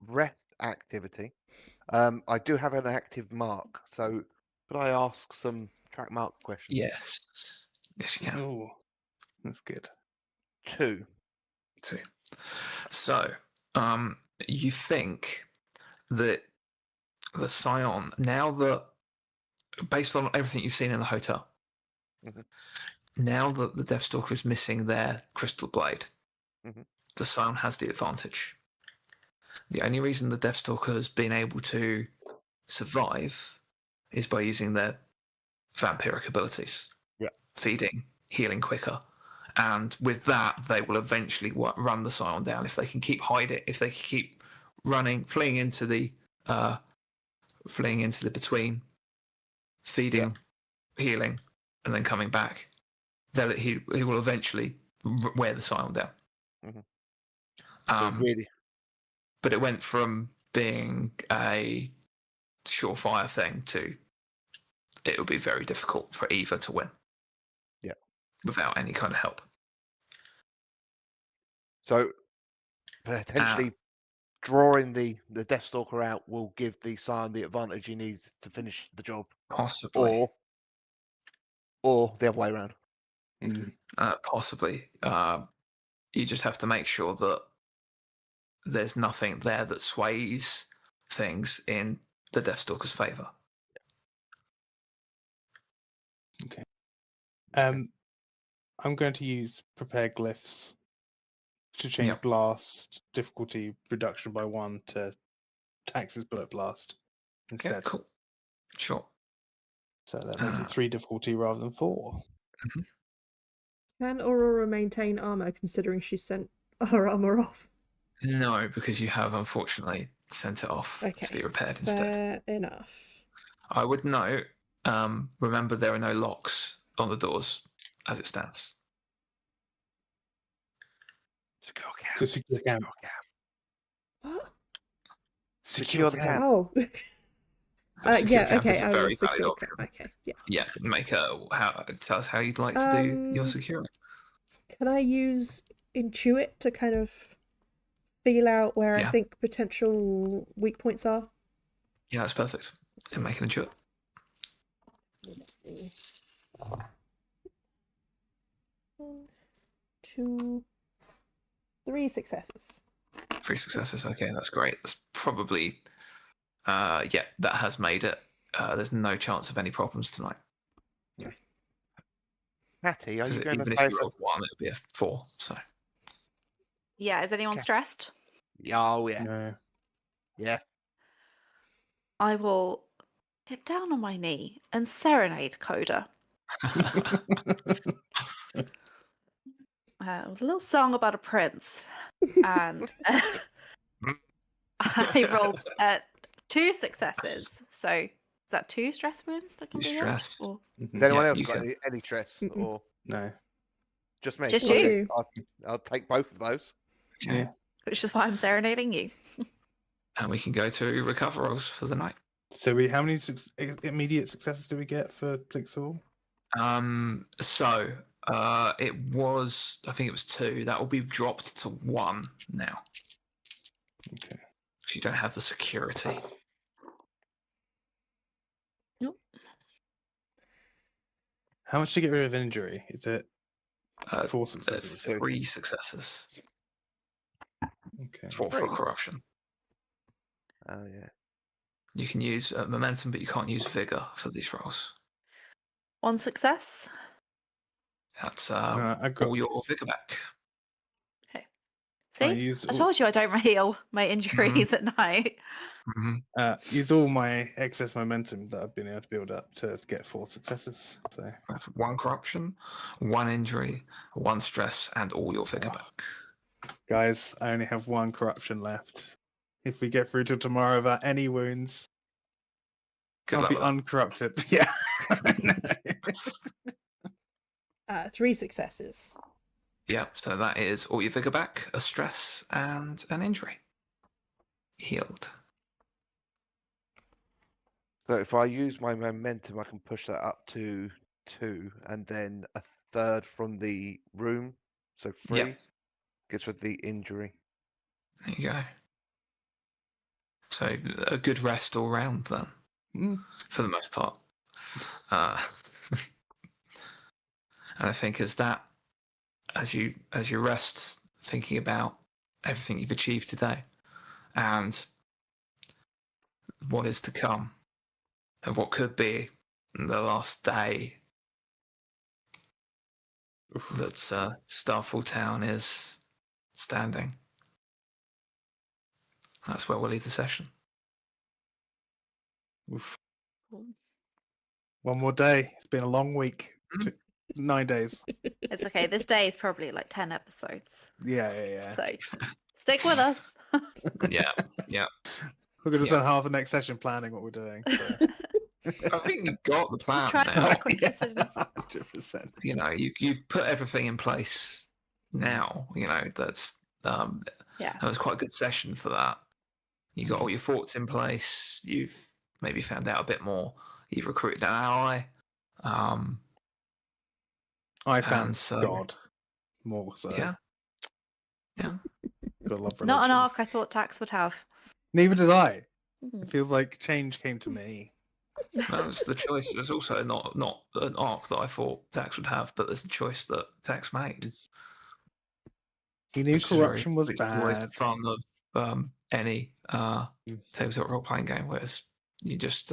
Rest activity. I do have an active mark, so could I ask some track mark questions? Yes, yes, you can. Oh, that's good. 2. So, you think that the Scion, now that based on everything you've seen in the hotel, Mhm. now that the Deathstalker is missing their crystal blade, Mhm. the Scion has the advantage. The only reason the Deathstalker has been able to survive is by using their vampiric abilities. Yeah. Feeding, healing quicker. And with that, they will eventually run the Scion down if they can keep hiding, if they can keep running, fleeing into the between, feeding, healing, and then coming back. He will eventually wear the Scion down. Mhm. Um, Really, but it went from being a surefire thing to it would be very difficult for either to win. Yeah. Without any kind of help. so potentially drawing the Deathstalker out will give the Scion the advantage he needs to finish the job, Possibly. or the other way around. Possibly. You just have to make sure that there's nothing there that sways things in the Deathstalker's favour. Okay. I'm going to use prepare glyphs to change Yep. blast difficulty reduction by 1 to Ptaxx's bullet blast instead. Okay, cool. Sure. So that makes it 3 difficulty rather than 4. Can Aurora maintain armor considering she sent her armor off? No, because you have unfortunately sent it off to be repaired instead. Fair enough. I would note, remember there are no locks on the doors as it stands. Secure camp. So secure camp. What? Secure the camp. Oh. The secure camp okay. is a I will very valid secure option. camp. Okay, yeah. Yeah, tell us how you'd like to do your securing. Can I use Intuit to kind of feel out where I think potential weak points are? Yeah, that's perfect. And make an Intuit. 1, 2, 3 successes. 3 successes. Okay, that's great. That's probably, that has made it. There's no chance of any problems tonight. Hattie, are you going Even to if say you rolled 1, it would be a 4. So Yeah, is anyone Okay. stressed? Oh, yeah. No. Yeah. I will get down on my knee and serenade Koda with a little song about a prince. And I rolled 2 successes. So is that 2 stress wounds that can be healed? Stress. Or Has anyone Yeah, else you got can. any stress? Mm-mm. Or No. just me? Just Okay, you. I'll take both of those. Okay. Yeah. which is why I'm serenading you. And we can go to recover rolls for the night. So how many immediate successes do we get for Ptaxx? It was, I think it was 2. That will be dropped to 1 now. Okay. So you don't have the security. Nope. How much to get rid of injury? Is it 4 Uh, successes? 3 successes. Okay. 4 for corruption. Oh, yeah. You can use momentum, but you can't use vigor for these rolls. 1 success. That's I got all your vigor back. See? I told you I don't heal my injuries at night. use all my excess momentum that I've been able to build up to get 4 successes. So That's 1 corruption, 1 injury, 1 stress, and all your vigor back. guys, I only have 1 corruption left. If we get through till tomorrow without any wounds, Good I'll luck be with that. uncorrupted. Yeah. 3 successes. Yeah, so that is all your vigor back, a stress, and an injury. Healed. So if I use my momentum, I can push that up to 2, and then a third from the room. So 3 Yeah. gets rid of the injury. There you go. So a good rest all round then, for the most part. And I think as you rest, thinking about everything you've achieved today, and what is to come, and what could be the last day Oof. that Starfall Town is standing. That's where we'll leave the session. Oof. One more day. It's been a long week. 9 days. It's okay. This day is probably like 10 episodes. Yeah. So stick with us. Yeah. We're going to Yeah. spend half the next session planning what we're doing. So. I think you've got the plan Try to now. make quick decisions. 100%. You know, you've put everything in place now. You know, that's Yeah. that was quite a good session for that. You got all your thoughts in place. You've maybe found out a bit more. You've recruited an ally. I found And so- God more so. Yeah. God love religion. Not an arc I thought Ptaxx would have. Neither did I. Mhm. It feels like change came to me. That was the choice. There's also not an arc that I thought Ptaxx would have, but there's a choice that Ptaxx made. He knew Which is very- corruption was which is always the bad. fun of any tabletop role playing game, whereas you just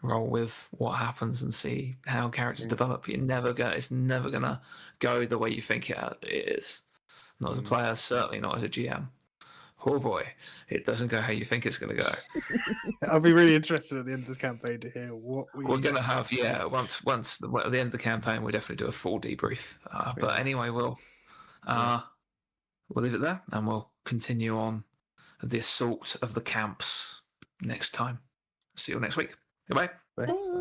roll with what happens and see how characters develop. It's never gonna go the way you think it is. Not as a player, certainly not as a GM. Oh boy, it doesn't go how you think it's going to go. I'll be really interested at the end of this campaign to hear what we. We're going to have at the end of the campaign, we'll definitely do a full debrief. But anyway, we'll leave it there, and we'll continue on the assault of the camps next time. See you all next week. Goodbye. Bye. Bye.